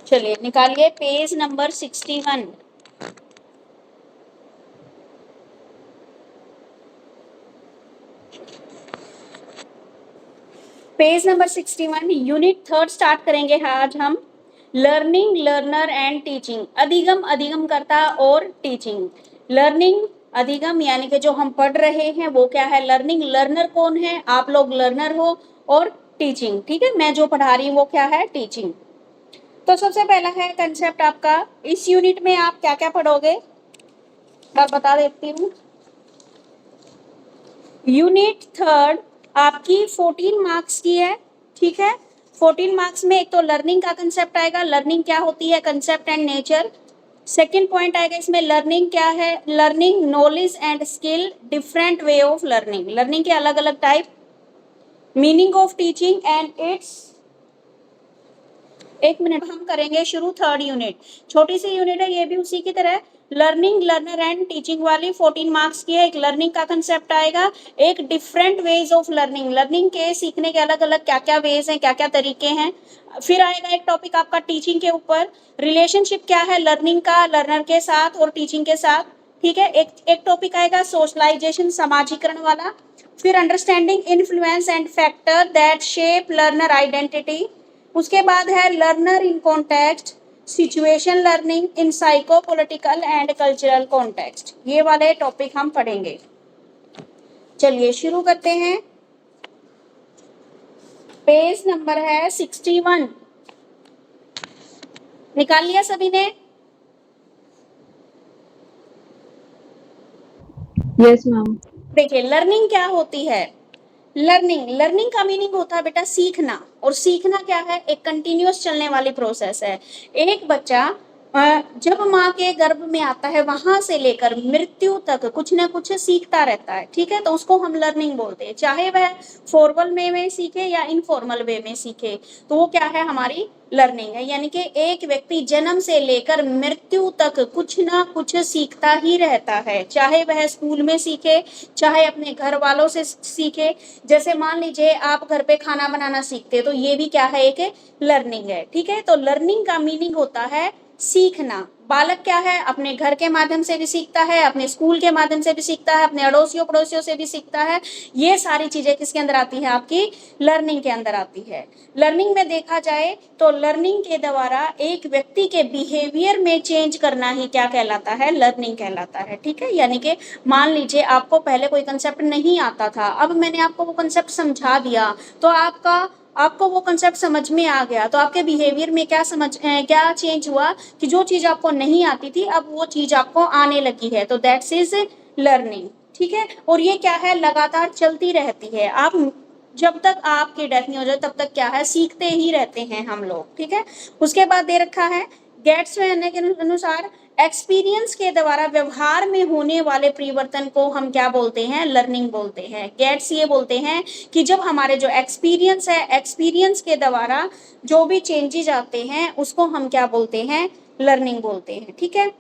चलिए निकालिए page number 61। Page number 61 unit 3 start करेंगे आज हम। Learning, learner and teaching. अधिगम, अधिगमकर्ता और टीचिंग। लर्निंग, अधिगम यानी कि जो हम पढ़ रहे हैं वो क्या है, लर्निंग। लर्नर कौन है, आप लोग लर्नर हो। और टीचिंग, ठीक है, मैं जो पढ़ा रही हूँ वो क्या है, टीचिंग। तो सबसे पहला है कंसेप्ट आपका, इस यूनिट में आप क्या क्या पढ़ोगे मैं बता देती हूँ। यूनिट 3 आपकी 14 मार्क्स की है, ठीक है। 14 मार्क्स में एक तो लर्निंग का कंसेप्ट आएगा, लर्निंग क्या होती है, concept and nature. Second point आएगा इसमें, लर्निंग क्या है, learning knowledge and skill, different way of learning, learning के अलग अलग type, meaning of teaching and it's. एक मिनट, हम करेंगे शुरू थर्ड यूनिट। छोटी सी यूनिट है ये भी उसी की तरह। लर्निंग, लर्नर एंड टीचिंग वाली 14 मार्क्स की है। एक लर्निंग का कंसेप्ट आएगा, एक different ways of learning, learning के सीखने के अलग अलग क्या क्या वेज हैं, क्या क्या तरीके हैं। फिर आएगा एक टॉपिक आपका टीचिंग के ऊपर, रिलेशनशिप क्या है लर्निंग का लर्नर के साथ और टीचिंग के साथ, ठीक है। एक टॉपिक आएगा सोशलाइजेशन, समाजीकरण वाला। फिर understanding influence and factor that shape learner identity. उसके बाद है learner in context, situation learning in psycho political and cultural context. ये वाले टॉपिक हम पढ़ेंगे। चलिए शुरू करते हैं। पेज नंबर है 61, निकाल लिया सभी ने? Yes ma'am. देखिए लर्निंग क्या होती है। लर्निंग, लर्निंग का मीनिंग होता है बेटा सीखना, और सीखना क्या है, एक कंटिन्यूअस चलने वाली प्रोसेस है। एक बच्चा जब माँ के गर्भ में आता है वहां से लेकर मृत्यु तक कुछ ना कुछ सीखता रहता है, ठीक है। तो उसको हम लर्निंग बोलते हैं, चाहे वह फॉर्मल वे में सीखे या इनफॉर्मल वे में सीखे, तो वो क्या है, हमारी लर्निंग है। यानी कि एक व्यक्ति जन्म से लेकर मृत्यु तक कुछ ना कुछ सीखता ही रहता है, चाहे वह स्कूल में सीखे, चाहे अपने घर वालों से सीखे। जैसे मान लीजिए आप घर पे खाना बनाना सीखते, तो ये भी क्या है, एक लर्निंग है, ठीक है। तो लर्निंग का मीनिंग होता है सीखना। बालक क्या है, अपने घर के माध्यम से भी सीखता है, अपने स्कूल के माध्यम से भी सीखता है, अपने अड़ोसियों पड़ोसियों से भी सीखता है। ये सारी चीजें किसके अंदर आती है, आपकी लर्निंग के अंदर आती है। लर्निंग में देखा जाए तो लर्निंग के द्वारा एक व्यक्ति के बिहेवियर में चेंज करना ही क्या कहलाता है, लर्निंग कहलाता है, ठीक है। यानी कि मान लीजिए आपको पहले कोई कंसेप्ट नहीं आता था, अब मैंने आपको वो कंसेप्ट समझा दिया, तो आपको वो कंसेप्ट समझ में आ गया, तो आपके बिहेवियर में क्या चेंज हुआ कि जो चीज आपको नहीं आती थी अब वो चीज आपको आने लगी है, तो दैट्स इज लर्निंग, ठीक है। और ये क्या है, लगातार चलती रहती है। आप जब तक आपकी डेथ नहीं हो जाए तब तक क्या है, सीखते ही रहते हैं हम लोग, ठीक है। उसके बाद दे रखा है गेट्स के अनुसार एक्सपीरियंस के द्वारा व्यवहार में होने वाले परिवर्तन को हम क्या बोलते हैं, लर्निंग बोलते हैं। गेट्स ये बोलते हैं कि जब हमारे जो एक्सपीरियंस है, एक्सपीरियंस के द्वारा जो भी चेंजेस आते हैं उसको हम क्या बोलते हैं, लर्निंग बोलते हैं, ठीक है।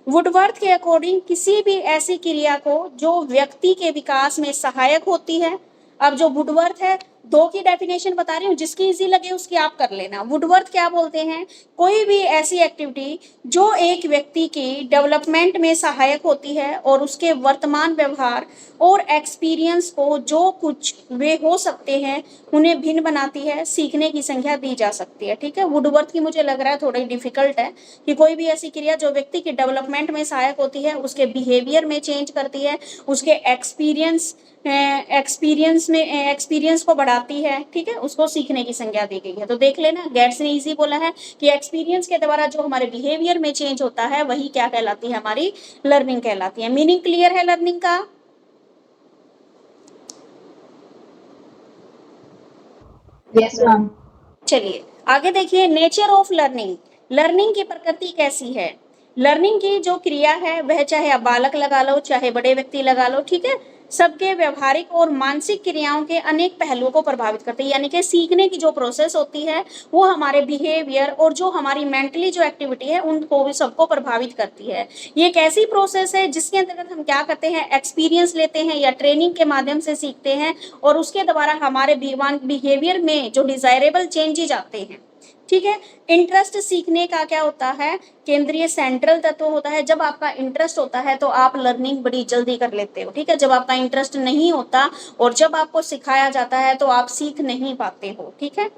वुडवर्थ के अकॉर्डिंग किसी भी ऐसी क्रिया को जो व्यक्ति के विकास में सहायक होती है। अब जो वुडवर्थ है, दो की डेफिनेशन बता रही हूँ, जिसकी इजी लगे उसकी आप कर लेना। वुडवर्थ क्या बोलते हैं, कोई भी ऐसी एक्टिविटी जो एक व्यक्ति की डेवलपमेंट में सहायक होती है और उसके वर्तमान व्यवहार और एक्सपीरियंस को जो कुछ वे हो सकते हैं उन्हें भिन्न बनाती है, सीखने की संख्या दी जा सकती है, ठीक है। वुडवर्थ की मुझे लग रहा है थोड़ी डिफिकल्ट है कि कोई भी ऐसी क्रिया जो व्यक्ति की डेवलपमेंट में सहायक होती है, उसके बिहेवियर में चेंज करती है, उसके एक्सपीरियंस को बढ़ाती है, ठीक है, उसको सीखने की संज्ञा दी गई है। तो देख लेना, गेट्स ने इजी बोला है कि एक्सपीरियंस के द्वारा जो हमारे बिहेवियर में चेंज होता है वही क्या कहलाती है, हमारी लर्निंग कहलाती है। मीनिंग क्लियर है लर्निंग का? Yes ma'am. चलिए आगे देखिए, नेचर ऑफ लर्निंग। लर्निंग की प्रकृति कैसी है। लर्निंग की जो क्रिया है वह चाहे आप बालक लगा लो चाहे बड़े व्यक्ति लगा लो, ठीक है, सबके व्यवहारिक और मानसिक क्रियाओं के अनेक पहलुओं को प्रभावित करती है। यानी कि सीखने की जो प्रोसेस होती है वो हमारे बिहेवियर और जो हमारी मेंटली जो एक्टिविटी है उनको भी सबको प्रभावित करती है। ये एक ऐसी प्रोसेस है जिसके अंतर्गत हम क्या करते हैं, एक्सपीरियंस लेते हैं या ट्रेनिंग के माध्यम से सीखते हैं और उसके द्वारा हमारे बिहेवियर में जो डिजायरेबल चेंजेज आते हैं, ठीक है। इंटरेस्ट सीखने का क्या होता है, केंद्रीय सेंट्रल तत्व होता है। जब आपका इंटरेस्ट होता है तो आप लर्निंग बड़ी जल्दी कर लेते हो, ठीक है। जब आपका इंटरेस्ट नहीं होता और जब आपको सिखाया जाता है तो आप सीख नहीं पाते हो, ठीक है।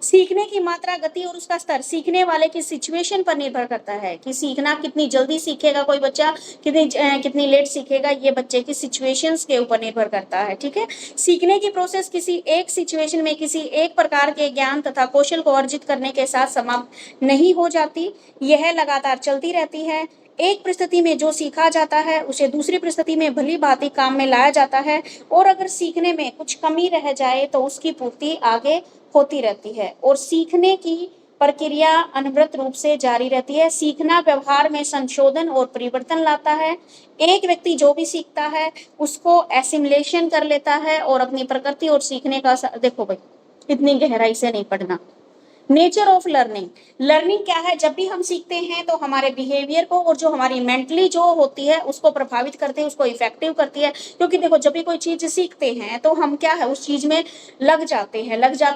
सीखने की मात्रा, गति और उसका स्तर सीखने वाले की सिचुएशन पर निर्भर करता है कि सीखना कितनी जल्दी सीखेगा कोई बच्चा, कितनी लेट सीखेगा, ये बच्चे की सिचुएशंस के ऊपर निर्भर करता है, ठीक है। सीखने की प्रोसेस किसी एक सिचुएशन में किसी एक प्रकार के ज्ञान तथा कौशल को अर्जित करने के साथ समाप्त नहीं हो जाती, यह लगातार चलती रहती है। एक परिस्थिति में जो सीखा जाता है उसे दूसरी परिस्थिति में भली भांति काम में लाया जाता है, और अगर सीखने में कुछ कमी रह जाए तो उसकी पूर्ति आगे होती रहती है, और सीखने की प्रक्रिया अनवरत रूप से जारी रहती है। सीखना व्यवहार में संशोधन और परिवर्तन लाता है। एक व्यक्ति जो भी सीखता है उसको एसिमिलेशन कर लेता है और अपनी प्रकृति और सीखने का देखो भाई, इतनी गहराई से नहीं पढ़ना। नेचर ऑफ लर्निंग, लर्निंग क्या है, जब भी हम सीखते हैं तो हमारे बिहेवियर को और जो हमारी मेंटली जो होती है उसको प्रभावित करते हैं, उसको इफेक्टिव करती है। क्योंकि देखो जब भी कोई चीज सीखते हैं तो हम क्या है उस चीज में लग जाते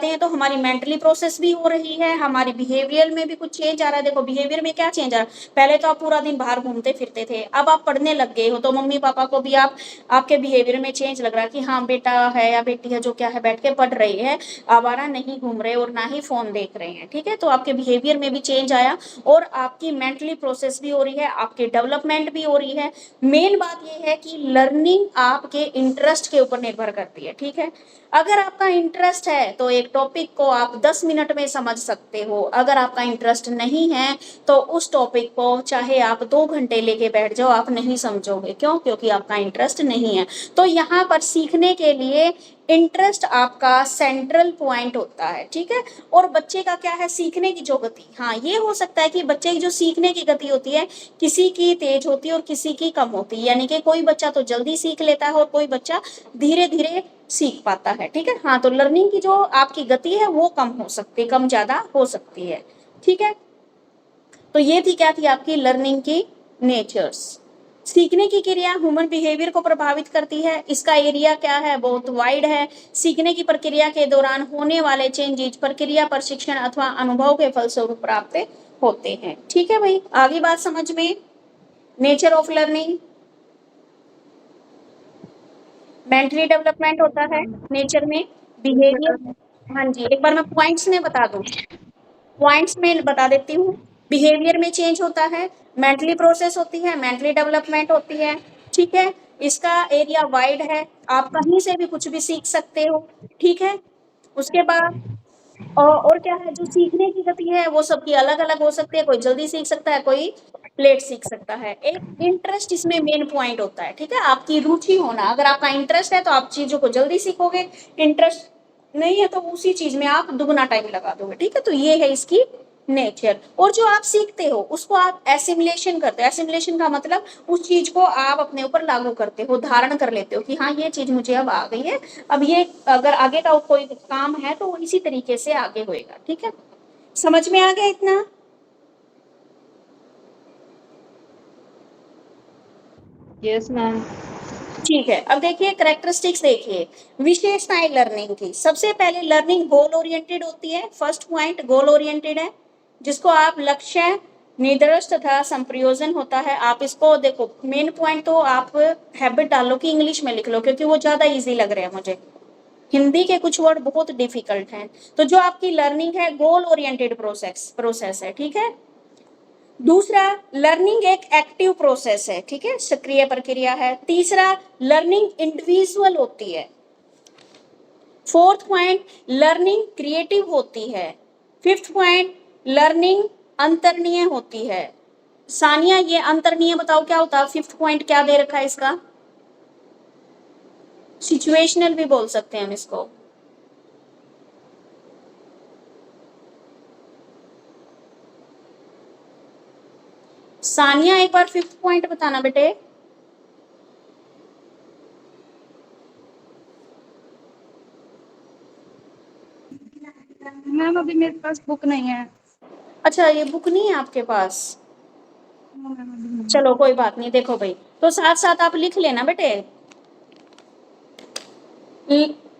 हैं तो हमारी मेंटली प्रोसेस भी हो रही है, हमारी बिहेवियर में भी कुछ चेंज आ रहा है। देखो बिहेवियर में क्या चेंज आ रहा है, पहले तो आप पूरा दिन बाहर घूमते फिरते थे, अब आप पढ़ने लग गए हो तो मम्मी पापा को भी आपके बिहेवियर में चेंज लग रहा है कि हाँ बेटा है या बेटी है जो क्या है बैठ के पढ़ रही है, आवारा नहीं घूम रहे और ना ही फोन देख रहे हैं, ठीक है। तो आपके बिहेवियर में भी चेंज आया और आपकी मेंटली प्रोसेस भी हो रही है, आपकी डेवलपमेंट भी हो रही है। मेन बात यह है कि लर्निंग आपके इंटरेस्ट के ऊपर निर्भर करती है, ठीक है। अगर आपका इंटरेस्ट है तो एक टॉपिक को आप 10 मिनट में समझ सकते हो, अगर आपका इंटरेस्ट नहीं है तो उस टॉपिक को चाहे आप 2 घंटे लेके बैठ जाओ आप नहीं समझोगे। क्यों? क्योंकि आपका इंटरेस्ट नहीं है। तो यहाँ पर सीखने के लिए इंटरेस्ट आपका सेंट्रल पॉइंट होता है, ठीक है। और बच्चे का क्या है, सीखने की जो गति, हाँ ये हो सकता है कि बच्चे की जो सीखने की गति होती है किसी की तेज होती है और किसी की कम होती है, यानी कि कोई बच्चा तो जल्दी सीख लेता है और कोई बच्चा धीरे धीरे सीख पाता है, ठीक है। हाँ तो लर्निंग की जो आपकी गति है वो कम हो सकती है, कम ज्यादा हो सकती है, ठीक है। तो ये थी क्या थी आपकी लर्निंग की नेचर्स। सीखने की क्रिया ह्यूमन बिहेवियर को प्रभावित करती है, इसका एरिया क्या है, बहुत वाइड है। सीखने की प्रक्रिया के दौरान होने वाले चेंजेस प्रक्रिया प्रशिक्षण अथवा अनुभव के फलस्वरूप प्राप्त होते हैं, ठीक है भाई। आगे बात समझ में, nature of learning, mentally development होता है नेचर में, बिहेवियर, हाँ जी एक बार मैं पॉइंट्स में बता दूं, पॉइंट्स में बता देती हूँ। बिहेवियर में चेंज होता है, मेंटली प्रोसेस होती है, मेंटली डेवलपमेंट होती है, ठीक है। इसका एरिया वाइड है, आप कहीं से भी कुछ भी सीख सकते हो, ठीक है। उसके बाद और क्या है, जो सीखने की गति है वो सबकी अलग अलग हो सकती है, कोई जल्दी सीख सकता है कोई लेट सीख सकता है। एक इंटरेस्ट इसमें मेन पॉइंट होता है, ठीक है, आपकी रुचि होना। अगर आपका इंटरेस्ट है तो आप चीजों को जल्दी सीखोगे, इंटरेस्ट नहीं है तो उसी चीज में आप दुगना टाइम लगा दोगे, ठीक है। तो ये है इसकी नेचर। और जो आप सीखते हो उसको आप एसिमिलेशन करते हो, एसिमिलेशन का मतलब उस चीज को आप अपने ऊपर लागू करते हो, धारण कर लेते हो कि हाँ ये चीज मुझे अब आ गई है, अब ये अगर आगे का कोई काम है तो वो इसी तरीके से आगे होएगा, ठीक है। समझ में आ गया इतना? Yes, ma'am. ठीक है, अब देखिए कैरेक्टरिस्टिक्स देखिए, विशेषताएं लर्निंग की। सबसे पहले लर्निंग गोल ओरिएंटेड होती है, फर्स्ट पॉइंट गोल ओरिएंटेड है, जिसको आप लक्ष्य निर्देश तथा संप्रयोजन होता है। आप इसको देखो, मेन पॉइंट तो आप हैबिट डालो कि इंग्लिश में लिख लो क्योंकि वो ज्यादा इजी लग रहे हैं मुझे, हिंदी के कुछ वर्ड बहुत डिफिकल्ट हैं। तो जो आपकी लर्निंग है गोल ओरिएंटेड प्रोसेस है, ठीक है। दूसरा, लर्निंग एक एक्टिव प्रोसेस है, ठीक है, सक्रिय प्रक्रिया है। तीसरा, लर्निंग इंडिविजुअल होती है। फोर्थ पॉइंट, लर्निंग क्रिएटिव होती है। फिफ्थ पॉइंट, लर्निंग अंतरणीय होती है। सानिया ये अंतरणीय बताओ क्या होता है, फिफ्थ पॉइंट क्या दे रखा है इसका, सिचुएशनल भी बोल सकते हैं हम इसको। सानिया एक बार फिफ्थ पॉइंट बताना बेटे। मैम अभी मेरे पास बुक नहीं है। अच्छा ये बुक नहीं है आपके पास, चलो कोई बात नहीं। देखो भाई, तो साथ साथ आप लिख लेना बेटे।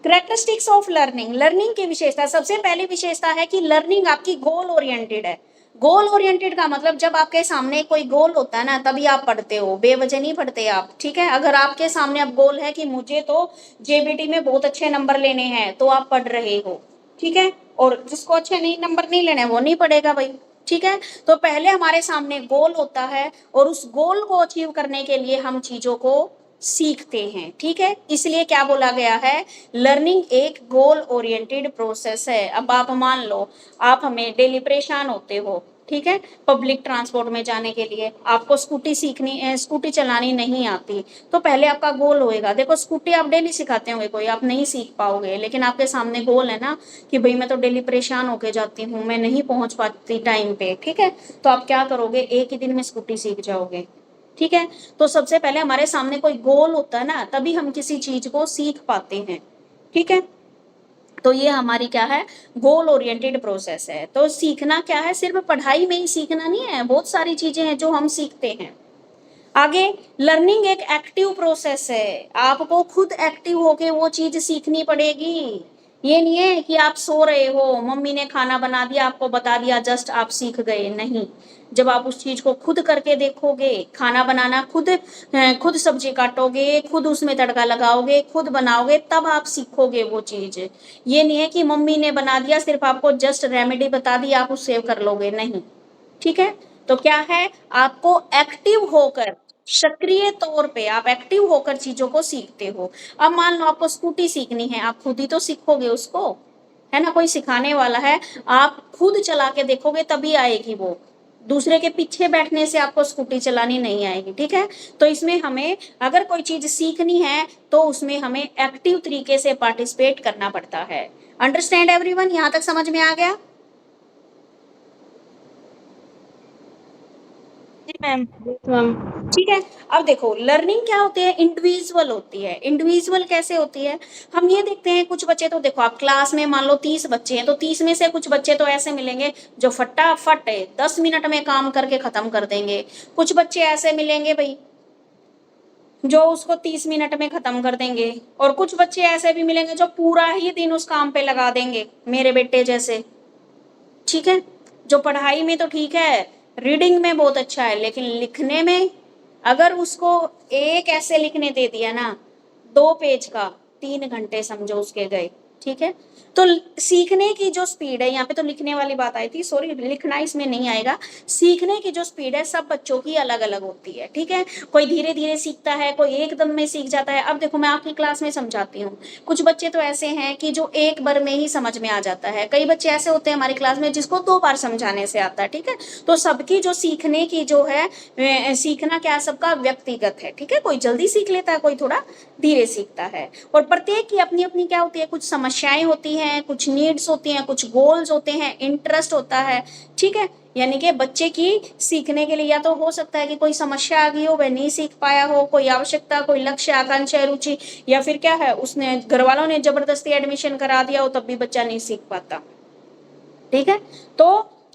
कैरेक्टरिस्टिक्स ऑफ लर्निंग, लर्निंग की विशेषता, सबसे पहली विशेषता है कि लर्निंग आपकी गोल ओरिएंटेड है। गोल ओरिएंटेड का मतलब जब आपके सामने कोई गोल होता है ना तभी आप पढ़ते हो, बेवजह नहीं पढ़ते आप, ठीक है। अगर आपके सामने अब गोल है कि मुझे तो जेबीटी में बहुत अच्छे नंबर लेने हैं तो आप पढ़ रहे हो, ठीक है। और जिसको अच्छे नहीं नंबर नहीं लेने वो नहीं पढ़ेगा भाई, ठीक है। तो पहले हमारे सामने गोल होता है और उस गोल को अचीव करने के लिए हम चीजों को सीखते हैं, ठीक है। इसलिए क्या बोला गया है, लर्निंग एक गोल ओरिएंटेड प्रोसेस है। अब आप मान लो आप हमें डेली परेशान होते हो, ठीक है, पब्लिक ट्रांसपोर्ट में जाने के लिए आपको स्कूटी सीखनी, स्कूटी चलानी नहीं आती, तो पहले आपका गोल होएगा, देखो स्कूटी आप डेली सिखाते होंगे कोई, आप नहीं सीख पाओगे, लेकिन आपके सामने गोल है ना कि भाई मैं तो डेली परेशान होके जाती हूँ, मैं नहीं पहुंच पाती टाइम पे, ठीक है। तो आप क्या करोगे, एक ही दिन में स्कूटी सीख जाओगे, ठीक है। तो सबसे पहले हमारे सामने कोई गोल होता है ना तभी हम किसी चीज को सीख पाते हैं, ठीक है। तो ये हमारी क्या है, गोल ओरिएंटेड प्रोसेस है। तो सीखना क्या है, सिर्फ पढ़ाई में ही सीखना नहीं है, बहुत सारी चीजें हैं जो हम सीखते हैं। आगे, लर्निंग एक एक्टिव प्रोसेस है, आपको खुद एक्टिव होके वो चीज सीखनी पड़ेगी। ये नहीं है कि आप सो रहे हो, मम्मी ने खाना बना दिया आपको बता दिया जस्ट आप सीख गए, नहीं। जब आप उस चीज को खुद करके देखोगे, खाना बनाना खुद, खुद सब्जी काटोगे, खुद उसमें तड़का लगाओगे, खुद बनाओगे, तब आप सीखोगे वो चीज। ये नहीं है कि मम्मी ने बना दिया सिर्फ आपको जस्ट रेमेडी बता दी आप उससे कर लोगे, नहीं, ठीक है। तो क्या है, आपको एक्टिव होकर, सक्रिय तौर पे आप एक्टिव होकर चीजों को सीखते हो। अब मान लो आपको स्कूटी सीखनी है, आप खुद ही तो सीखोगे उसको, है ना, कोई सिखाने वाला है, आप खुद चला के देखोगे तभी आएगी वो, दूसरे के पीछे बैठने से आपको स्कूटी चलानी नहीं आएगी, ठीक है। तो इसमें हमें अगर कोई चीज सीखनी है तो उसमें हमें एक्टिव तरीके से पार्टिसिपेट करना पड़ता है। अंडरस्टैंड एवरीवन, यहां तक समझ में आ गया? जी मैम। Yes ma'am. ठीक है। अब देखो लर्निंग क्या होती है, इंडिविजुअल होती है। इंडिविजुअल कैसे होती है, हम ये देखते हैं कुछ बच्चे तो देखो, आप क्लास में मान लो 30 बच्चे हैं तो 30 में से कुछ बच्चे तो ऐसे मिलेंगे जो फटाफट 10 मिनट में काम करके खत्म कर देंगे, कुछ बच्चे ऐसे मिलेंगे भाई जो उसको 30 मिनट में खत्म कर देंगे, और कुछ बच्चे ऐसे भी मिलेंगे जो पूरा ही दिन उस काम पे लगा देंगे, मेरे बेटे जैसे, ठीक है। जो पढ़ाई में तो ठीक है, रीडिंग में बहुत अच्छा है, लेकिन लिखने में अगर उसको एक ऐसे लिखने दे दिया ना 2 पेज का, 3 घंटे समझो उसके गए, ठीक है। तो सीखने की जो स्पीड है, यहाँ पे तो लिखने वाली बात आई थी, सॉरी लिखना इसमें नहीं आएगा, सीखने की जो स्पीड है सब बच्चों की अलग अलग होती है, ठीक है। कोई धीरे धीरे सीखता है, कोई एकदम में सीख जाता है। अब देखो मैं आपकी क्लास में समझाती हूँ, कुछ बच्चे तो ऐसे हैं कि जो एक बार में ही समझ में आ जाता है, कई बच्चे ऐसे होते हैं हमारी क्लास में जिसको 2 बार समझाने से आता है, ठीक है। तो सबकी जो सीखने की जो है, सीखना क्या सबका व्यक्तिगत है, ठीक है। कोई जल्दी सीख लेता है, कोई थोड़ा धीरे सीखता है, और प्रत्येक की अपनी अपनी क्या होती है, कुछ समस्याएं होती हैं, कुछ नीड्स होती हैं, कुछ गोल्स होते हैं, इंटरेस्ट होता है, ठीक है। यानी कि बच्चे की सीखने के लिए या तो हो सकता है कि कोई समस्या आ गई हो, वह नहीं सीख पाया हो, कोई आवश्यकता, कोई लक्ष्य, आकांक्षा, रुचि, या फिर क्या है उसने घर वालों ने जबरदस्ती एडमिशन करा दिया हो तब भी बच्चा नहीं सीख पाता, ठीक है। तो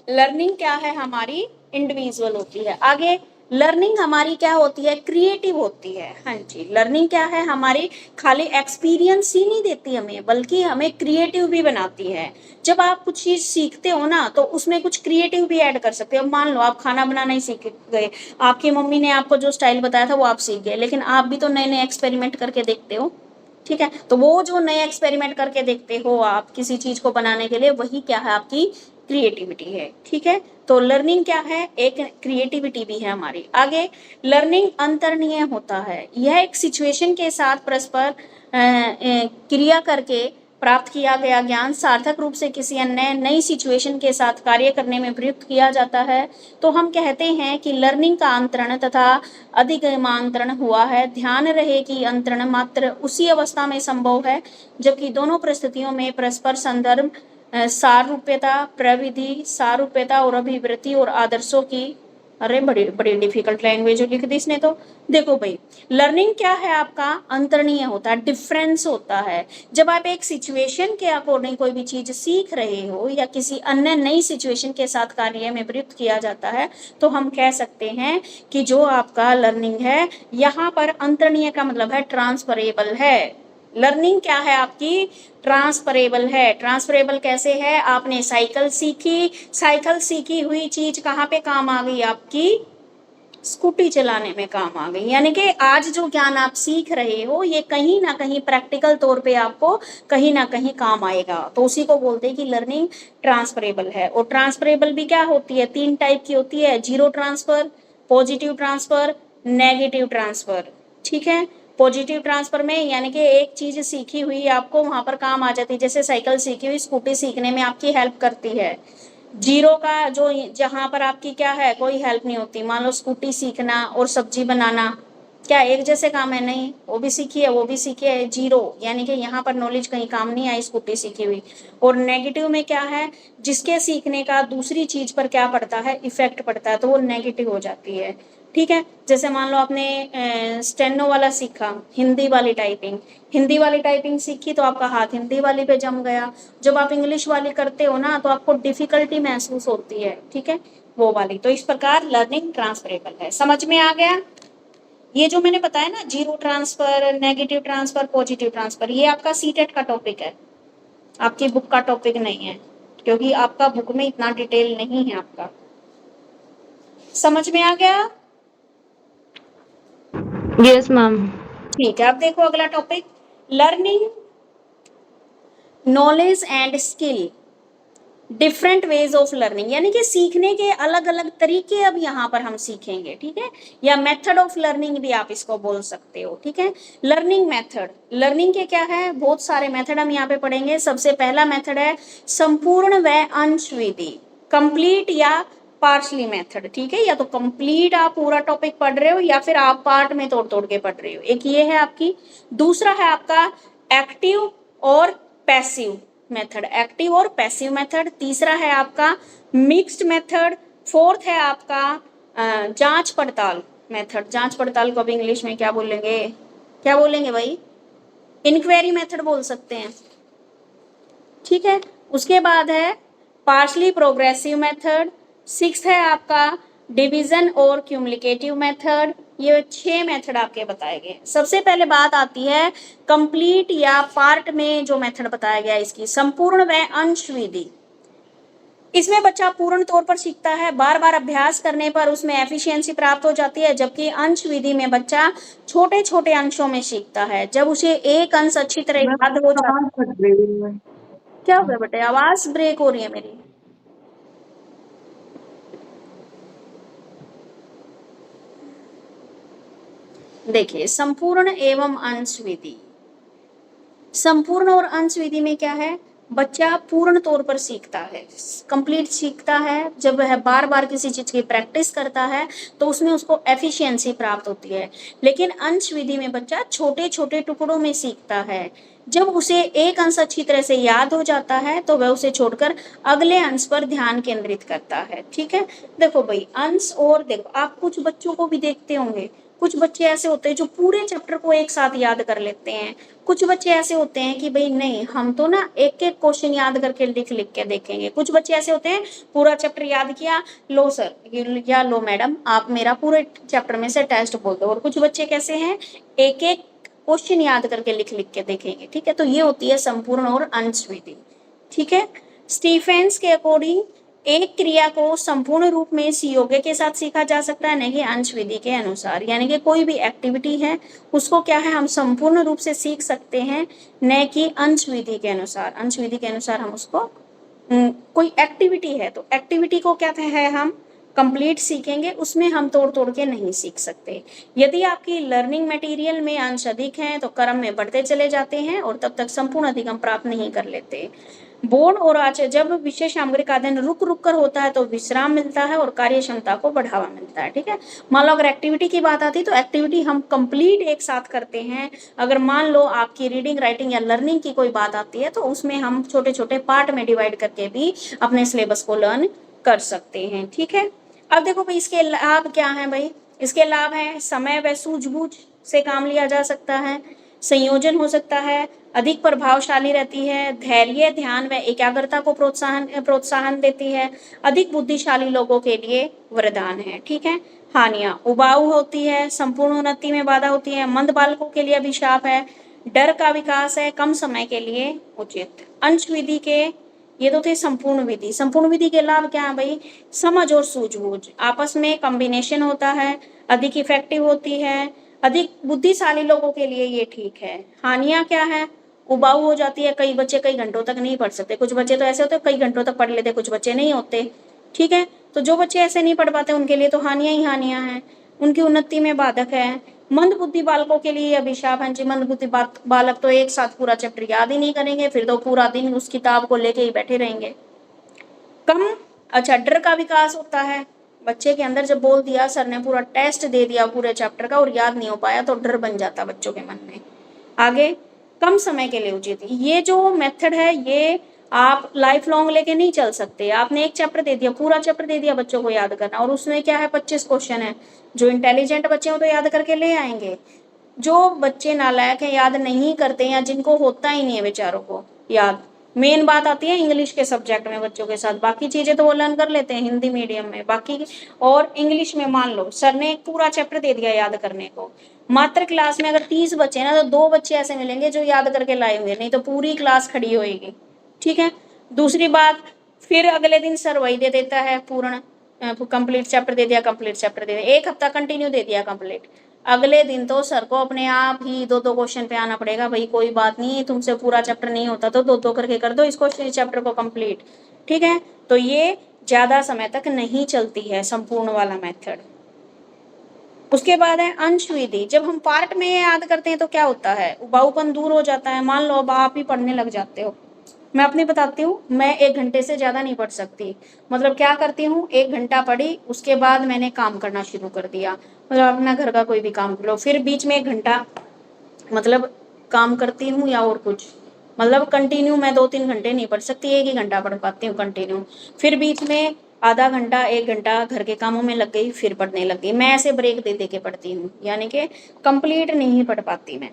लर्निंग क्या है हमारी, इंडिविजुअल होती है। आगे, लर्निंग हमारी क्या होती है, क्रिएटिव होती है। हाँ जी, लर्निंग क्या है हमारी, खाली एक्सपीरियंस ही नहीं देती हमें, बल्कि हमें क्रिएटिव भी बनाती है। जब आप कुछ चीज सीखते हो ना तो उसमें कुछ क्रिएटिव भी ऐड कर सकते हो। मान लो आप खाना बनाना ही सीख गए, आपकी मम्मी ने आपको जो स्टाइल बताया था वो आप सीख गए, लेकिन आप भी तो नए नए एक्सपेरिमेंट करके देखते हो, ठीक है। तो वो जो नए एक्सपेरिमेंट करके देखते हो आप किसी चीज को बनाने के लिए, वही क्या है आपकी क्रिएटिविटी है, ठीक है। तो लर्निंग क्या है, एक क्रिएटिविटी भी है हमारी। आगे, लर्निंग अंतर्निय होता है, यह एक सिचुएशन के साथ परस्पर क्रिया करके प्राप्त किया गया ज्ञान सार्थक रूप से किसी अन्य नई सिचुएशन के साथ कार्य करने में प्रयुक्त किया जाता है। तो हम कहते हैं कि लर्निंग का अंतरण तथा अधिगमांतरण हुआ है। ध्यान रहे कि अंतरण मात्र उसी अवस्था में संभव है जबकि दोनों परिस्थितियों में परस्पर संदर्भ, सारूप्यता, प्रविधि, सारूप्यता और अभिवृत्ति और आदर्शों की, अरे बड़ी बड़ी डिफिकल्ट लैंग्वेज लिख दी इसने तो। देखो भाई, लर्निंग क्या है आपका, अंतरणीय होता है, डिफरेंस होता है। जब आप एक सिचुएशन के अकॉर्डिंग कोई भी चीज सीख रहे हो या किसी अन्य नई सिचुएशन के साथ कार्य में प्रयुक्त किया जाता है तो हम कह सकते हैं कि जो आपका लर्निंग है यहाँ पर अंतरणीय का मतलब है ट्रांसफरेबल है, लर्निंग क्या है आपकी, ट्रांसफरेबल है। ट्रांसफरेबल कैसे है, आपने साइकिल सीखी हुई चीज कहाँ पे काम आ गई आपकी, स्कूटी चलाने में काम आ गई। यानी कि आज जो ज्ञान आप सीख रहे हो ये कहीं ना कहीं प्रैक्टिकल तौर पे आपको कहीं ना कहीं काम आएगा, तो उसी को बोलते हैं कि लर्निंग ट्रांसफरेबल है। और ट्रांसफरेबल भी क्या होती है, 3 टाइप की होती है, zero transfer, positive transfer, negative transfer. ठीक है, पॉजिटिव ट्रांसफर में यानी कि एक चीज सीखी हुई आपको वहां पर काम आ जाती है, जैसे साइकिल सीखी हुई स्कूटी सीखने में आपकी हेल्प करती है। जीरो का जो जहां पर आपकी क्या है, कोई हेल्प नहीं होती। मान लो स्कूटी सीखना और सब्जी बनाना क्या एक जैसे काम है, नहीं, वो भी सीखी है वो भी सीखी है, जीरो, यानी कि यहाँ पर नॉलेज कहीं काम नहीं आई स्कूटी सीखी हुई। और नेगेटिव में क्या है, जिसके सीखने का दूसरी चीज पर क्या पड़ता है, इफेक्ट पड़ता है, तो वो नेगेटिव हो जाती है। ठीक है, जैसे मान लो आपने स्टेनो वाला सीखा, हिंदी वाली टाइपिंग सीखी तो आपका हाथ हिंदी वाली पे जम गया। जब आप इंग्लिश वाली करते हो ना तो आपको डिफिकल्टी महसूस होती है, ठीक है, वो वाली। तो इस प्रकार लर्निंग ट्रांसफरेबल है। समझ में आ गया? ये जो मैंने बताया ना, zero transfer, negative transfer, positive transfer, ये आपका सीटेट का टॉपिक है, आपकी बुक का टॉपिक नहीं है, क्योंकि आपका बुक में इतना डिटेल नहीं है आपका। समझ में आ गया? Yes ma'am. ठीक है, अब देखो अगला topic, learning knowledge and skill, different ways of learning, यानी कि सीखने के अलग अलग तरीके अब यहाँ पर हम सीखेंगे। ठीक है, या मेथड ऑफ लर्निंग भी आप इसको बोल सकते हो। ठीक है, लर्निंग मेथड, लर्निंग के क्या है, बहुत सारे मेथड हम यहाँ पे पढ़ेंगे। सबसे पहला मेथड है संपूर्ण व अंश विधि, कंप्लीट या पार्शली मेथड। ठीक है, या तो कंप्लीट आप पूरा टॉपिक पढ़ रहे हो या फिर आप पार्ट में तोड़ तोड़ के पढ़ रहे हो, एक ये है आपकी। दूसरा है आपका एक्टिव और पैसिव मेथड, एक्टिव और पैसिव मेथड। तीसरा है आपका मिक्स्ड मेथड। फोर्थ है आपका जांच पड़ताल मेथड। जांच पड़ताल को अब इंग्लिश में क्या बोलेंगे, क्या बोलेंगे भाई, इंक्वायरी मेथड बोल सकते हैं। ठीक है, उसके बाद है पार्शली प्रोग्रेसिव मेथड। सिक्स्थ है आपका डिवीजन और क्यूमुलेटिव मेथड। ये 6 मेथड आपके बताए गए। सबसे पहले बात आती है कंप्लीट या पार्ट में जो मेथड बताया गया इसकी, संपूर्ण व अंश विधि। इसमें बच्चा पूर्ण तौर पर सीखता है, बार बार अभ्यास करने पर उसमें एफिशिएंसी प्राप्त हो जाती है, जबकि अंश विधि में बच्चा छोटे छोटे अंशों में सीखता है। जब उसे एक अंश अच्छी तरह याद हो जाता है। क्या हो गया बेटे, आवाज ब्रेक हो रही है मेरी? देखिए, संपूर्ण एवं अंश विधि, संपूर्ण और अंश विधि में क्या है, बच्चा पूर्ण तौर पर सीखता है, कंप्लीट सीखता है। जब वह बार बार किसी चीज की प्रैक्टिस करता है तो उसमें उसको एफिशिएंसी प्राप्त होती है। लेकिन अंश विधि में बच्चा छोटे छोटे टुकड़ों में सीखता है। जब उसे एक अंश अच्छी तरह से याद हो जाता है तो वह उसे छोड़कर अगले अंश पर ध्यान केंद्रित करता है। ठीक है, देखो भाई अंश, और देखो आप कुछ बच्चों को भी देखते होंगे, कुछ बच्चे ऐसे होते हैं जो पूरे चैप्टर को एक साथ याद कर लेते हैं। कुछ बच्चे ऐसे होते हैं कि भाई नहीं, हम तो ना एक एक क्वेश्चन याद करके लिख लिख के देखेंगे। कुछ बच्चे ऐसे होते हैं पूरा चैप्टर याद किया, लो सर या लो मैडम आप मेरा पूरे चैप्टर में से टेस्ट बोल दो। और कुछ बच्चे कैसे हैं, एक एक क्वेश्चन याद करके लिख लिख के देखेंगे। ठीक है, तो ये होती है संपूर्ण और अंश विधि। ठीक है, स्टीफेंस के अकॉर्डिंग एक क्रिया को संपूर्ण रूप में इस योग्य के साथ सीखा जा सकता है, नहीं कि अंश विधि के अनुसार। यानी कि कोई भी एक्टिविटी है उसको क्या है, हम संपूर्ण रूप से सीख सकते हैं, न कि अंश विधि के अनुसार। अंश विधि के अनुसार हम उसको कोई एक्टिविटी है तो एक्टिविटी को क्या है, हम कंप्लीट सीखेंगे, उसमें हम तोड़ तोड़ के नहीं सीख सकते। यदि आपकी लर्निंग मटेरियल में अंश अधिक हैं तो क्रम में बढ़ते चले जाते हैं और तब तक संपूर्ण अधिगम प्राप्त नहीं कर लेते। बोर्ड और आचार्य, जब विशेष सामग्री का अध्ययन रुक रुक कर होता है तो विश्राम मिलता है और कार्य क्षमता को बढ़ावा मिलता है। ठीक है, मान लो अगर एक्टिविटी की बात आती है तो एक्टिविटी हम कंप्लीट एक साथ करते हैं। अगर मान लो आपकी रीडिंग राइटिंग या लर्निंग की कोई बात आती है तो उसमें हम छोटे छोटे पार्ट में डिवाइड करके भी अपने सिलेबस को लर्न कर सकते हैं। ठीक है, अब देखो भाई इसके लाभ क्या है भाई, इसके लाभ है समय व सूझबूझ से काम लिया जा सकता है, संयोजन हो सकता है, अधिक प्रभावशाली रहती है, धैर्य ध्यान व एकाग्रता को प्रोत्साहन देती है, अधिक बुद्धिशाली लोगों के लिए वरदान है। ठीक है, हानियां, उबाऊ होती है, संपूर्ण उन्नति में बाधा होती है, मंद बालकों के लिए अभिशाप है, डर का विकास है कम समय के लिए उचित। अंश विधि के ये तो थे संपूर्ण विधि। संपूर्ण विधि के लाभ क्या है भाई? समझ और सूझबूझ, आपस में कॉम्बिनेशन होता है, अधिक इफेक्टिव होती है, अधिक बुद्धिशाली लोगों के लिए ये ठीक है। हानियां क्या है? उबाऊ हो जाती है, कई बच्चे कई घंटों तक नहीं पढ़ सकते, कुछ बच्चे तो ऐसे होते हैं कई घंटों तक पढ़ लेते, कुछ बच्चे नहीं होते, ठीक है। तो जो बच्चे ऐसे नहीं पढ़ पाते उनके लिए तो हानियां ही हानियां हैं, उनकी उन्नति में बाधक है। मंद बुद्धि बालकों के लिए अभिशाप है जी। मंद बुद्धि बालक तो एक साथ पूरा चैप्टर याद ही नहीं करेंगे, फिर तो पूरा दिन उस किताब को लेके ही बैठे रहेंगे। कम अच्छा डर का विकास होता है बच्चे के अंदर, जब बोल दिया सर ने, पूरा टेस्ट दे दिया पूरे चैप्टर का और याद नहीं हो पाया तो डर बन जाता बच्चों के मन में। आगे कम समय के लिए उचित, ये जो मेथड है ये आप लाइफ लॉन्ग लेके नहीं चल सकते। आपने एक चैप्टर दे दिया, पूरा चैप्टर दे दिया बच्चों को याद करना, और उसमें क्या है 25 क्वेश्चन है। जो इंटेलिजेंट बच्चे हो तो याद करके ले आएंगे, जो बच्चे नालायक हैं याद नहीं करते या जिनको होता ही नहीं है बेचारों को याद। मेन बात आती है इंग्लिश के सब्जेक्ट में बच्चों के साथ, बाकी चीजें तो वो लर्न कर लेते हैं हिंदी मीडियम में बाकी। और इंग्लिश में मान लो सर ने एक पूरा चैप्टर दे दिया याद करने को, मात्र क्लास में अगर 30 बच्चे ना तो 2 बच्चे ऐसे मिलेंगे जो याद करके लाए होंगे, नहीं तो पूरी क्लास खड़ी होएगी, ठीक है। दूसरी बात, फिर अगले दिन सर वही दे देता है पूर्ण कंप्लीट चैप्टर दे दिया, कंप्लीट चैप्टर दे दिया, एक हफ्ता कंटिन्यू दे दिया कंप्लीट। अगले दिन तो सर को अपने आप ही 2-2 क्वेश्चन पे आना पड़ेगा, भाई कोई बात नहीं तुमसे पूरा चैप्टर नहीं होता तो 2-2 करके कर दो इस क्वेश्चन चैप्टर को कंप्लीट, ठीक है। तो ये ज्यादा समय तक नहीं चलती है संपूर्ण वाला मेथड। उसके बाद है अंश विधि। जब हम पार्ट में याद करते हैं तो क्या होता है, उबाऊपन दूर हो जाता है। मान लो अब आप ही पढ़ने लग जाते हो, मैं अपनी बताती हूँ, मैं 1 घंटे से ज्यादा नहीं पढ़ सकती। मतलब क्या करती हूँ, 1 घंटा पढ़ी उसके बाद मैंने काम करना शुरू कर दिया, मतलब अपना घर का कोई भी काम कर लो, फिर बीच में 1 घंटा मतलब काम करती हूँ या और कुछ, मतलब कंटिन्यू मैं 2-3 घंटे नहीं पढ़ सकती, 1 ही घंटा पढ़ पाती हूँ कंटिन्यू। फिर बीच में आधा घंटा 1 घंटा घर के कामों में लग गई, फिर पढ़ने लग गई। मैं ऐसे ब्रेक दे दे के पढ़ती हूँ, यानी कि कंप्लीट नहीं पढ़ पाती मैं,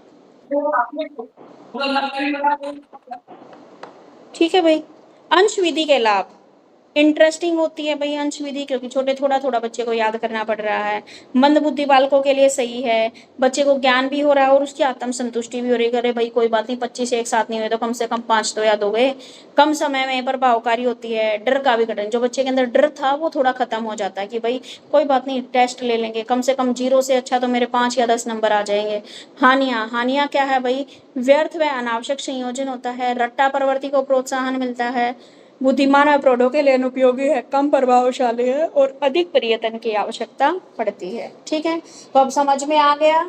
ठीक है भाई। अंश विधि के लाभ, इंटरेस्टिंग होती है भाई अंश विधि, क्योंकि छोटे थोड़ा थोड़ा बच्चे को याद करना पड़ रहा है। मंद बुद्धि बालकों के लिए सही है, बच्चे को ज्ञान भी हो रहा है और उसकी आत्म संतुष्टि भी हो रही है। अरे भाई कोई बात नहीं 25 एक साथ नहीं हुए तो कम से कम 5 तो याद हो गए। कम समय में प्रभावकारी होती है। डर का विघटन, जो बच्चे के अंदर डर था वो थोड़ा खत्म हो जाता है कि भाई कोई बात नहीं टेस्ट ले लेंगे, कम से कम 0 से अच्छा तो मेरे 5 या 10 नंबर आ जाएंगे। हानियां क्या है भाई, व्यर्थ व अनावश्यक संयोजन होता है, रट्टा प्रवृत्ति को प्रोत्साहन मिलता है, बुद्धिमान और प्रौढ़ों के लिए अनुपयोगी है, कम प्रभावशाली है और अधिक प्रयत्न की आवश्यकता पड़ती है, ठीक है। तो अब समझ में आ गया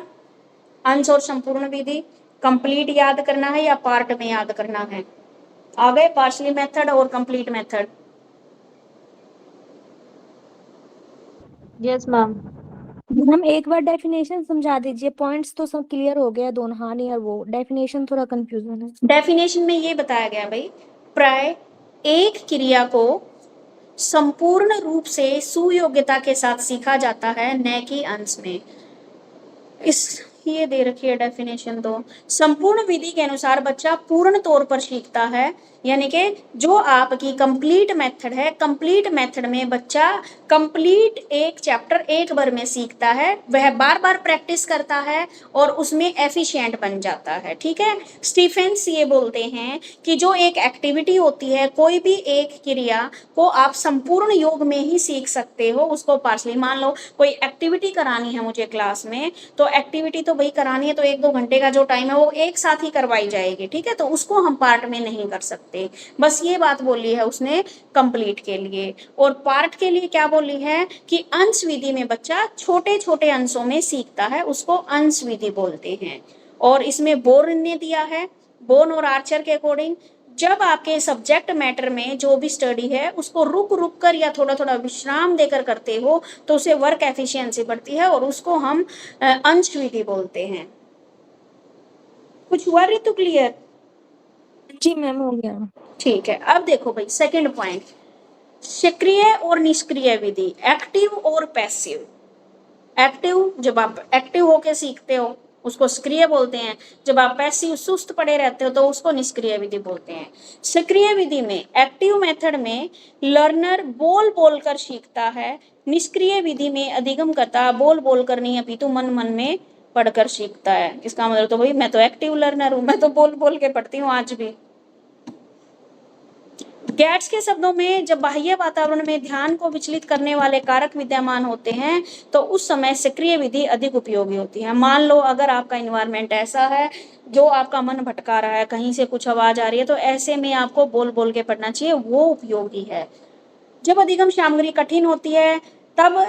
अंश और संपूर्ण विधि कंप्लीट याद करना है या पार्ट में याद करना है। आ गए पार्शली मेथड और कंप्लीट मेथड। Yes ma'am. हम एक बार डेफिनेशन समझा दीजिए, पॉइंट्स तो सब क्लियर हो गया दोनों, हानि और वो डेफिनेशन थोड़ा कंफ्यूजन है। डेफिनेशन में ये बताया गया भाई, प्राय एक क्रिया को संपूर्ण रूप से सुयोग्यता के साथ सीखा जाता है, न कि अंश में। इस ये दे रखी है डेफिनेशन। तो संपूर्ण विधि के अनुसार बच्चा पूर्ण तौर पर सीखता है, यानी कि जो आपकी कंप्लीट मेथड है, कंप्लीट मेथड में बच्चा कंप्लीट एक चैप्टर एक बार में सीखता है, वह बार बार प्रैक्टिस करता है और उसमें एफिशिएंट बन जाता है, ठीक है। स्टीफेंस ये बोलते हैं कि जो एक एक्टिविटी होती है, कोई भी एक क्रिया को आप संपूर्ण योग में ही सीख सकते हो उसको पार्शली। मान लो कोई एक्टिविटी करानी है मुझे क्लास में, तो एक्टिविटी तो भाई करानी है तो 1-2 घंटे का जो टाइम है वो एक साथ ही करवाई जाएगी, ठीक है। तो उसको हम पार्ट में नहीं कर सकते, बस ये बात बोली है उसने कंप्लीट के लिए। और पार्ट के लिए क्या बोली है कि अंश विधि में बच्चा छोटे छोटे अंशों में सीखता है, उसको अंश विधि बोलते हैं। और इसमें बोर्न ने दिया है, बोर्न और आर्चर के अकॉर्डिंग, जब आपके सब्जेक्ट मैटर में जो भी स्टडी है उसको रुक रुक कर या थोड़ा थोड़ा विश्राम देकर करते हो तो उसे वर्क एफिशिएंसी बढ़ती है और उसको हम अंश विधि बोलते हैं। कुछ हुआ ऋतु क्लियर? जी मैम हो गया। ठीक है। अब देखो भाई सेकंड पॉइंट, सक्रिय और निष्क्रिय विधि, एक्टिव और पैसिव। एक्टिव, जब आप एक्टिव होके सीखते हो उसको सक्रिय बोलते हैं, जब आप पैसिव सुस्त पड़े रहते हो तो उसको निष्क्रिय विधि बोलते हैं। सक्रिय विधि में, एक्टिव मेथड में लर्नर बोल बोल कर सीखता है, निष्क्रिय विधि में अधिगम करता बोल बोल कर नहीं अपितु मन मन में पढ़कर सीखता है। इसका मतलब तो भाई मैं तो एक्टिव लर्नर हूँ, मैं तो बोल बोल के पढ़ती हूँ आज भी। गेट्स के शब्दों में जब बाह्य वातावरण में ध्यान को विचलित करने वाले कारक विद्यमान होते हैं तो उस समय सक्रिय विधि अधिक उपयोगी होती है। मान लो अगर आपका इन्वायरमेंट ऐसा है जो आपका मन भटका रहा है, कहीं से कुछ आवाज आ रही है, तो ऐसे में आपको बोल बोल के पढ़ना चाहिए, वो उपयोगी है। जब अधिगम सामग्री कठिन होती है, तब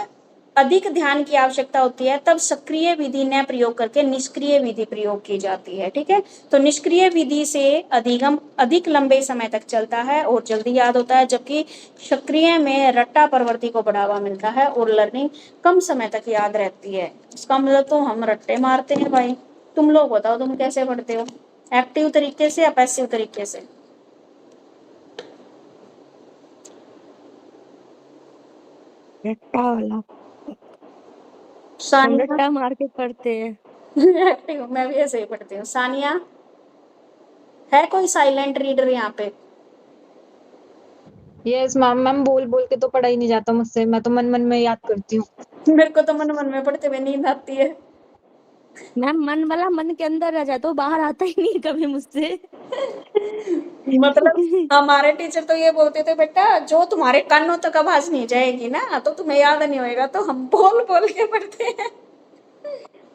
अधिक ध्यान की आवश्यकता होती है, तब सक्रिय विधि न प्रयोग करके निष्क्रिय विधि प्रयोग की जाती है। ठीक है, तो निष्क्रिय विधि से अधिगम अधिक लंबे समय तक चलता है और जल्दी याद होता है, जबकि सक्रिय में रट्टा प्रवृत्ति को बढ़ावा मिलता है और लर्निंग कम समय तक याद रहती है। इसका मतलब तो हम रट्टे मारते हैं भाई। तुम लोग बताओ तुम कैसे पढ़ते हो, एक्टिव तरीके से या पैसिव तरीके से? रट्टा वाला, हम सानिया रट्टा मार के पढ़ते हैं। एक्टिव, मैं भी ऐसे ही पढ़ती हूँ। सानिया, है कोई साइलेंट रीडर यहाँ पे? यस मैम, मैम बोल बोल के तो पढ़ा ही नहीं जाता मुझसे, मैं तो मन मन में याद करती हूँ। मेरे को तो मन मन में पढ़ते हुए नींद आती है। मैम मन वाला मन के अंदर रह जाता, तो बाहर आता ही नहीं कभी मुझसे। मतलब हमारे टीचर तो ये बोलते थे, बेटा जो तुम्हारे कानों तक आवाज नहीं जाएगी ना तो तुम्हें याद नहीं होएगा, तो हम बोल बोल के पढ़ते हैं।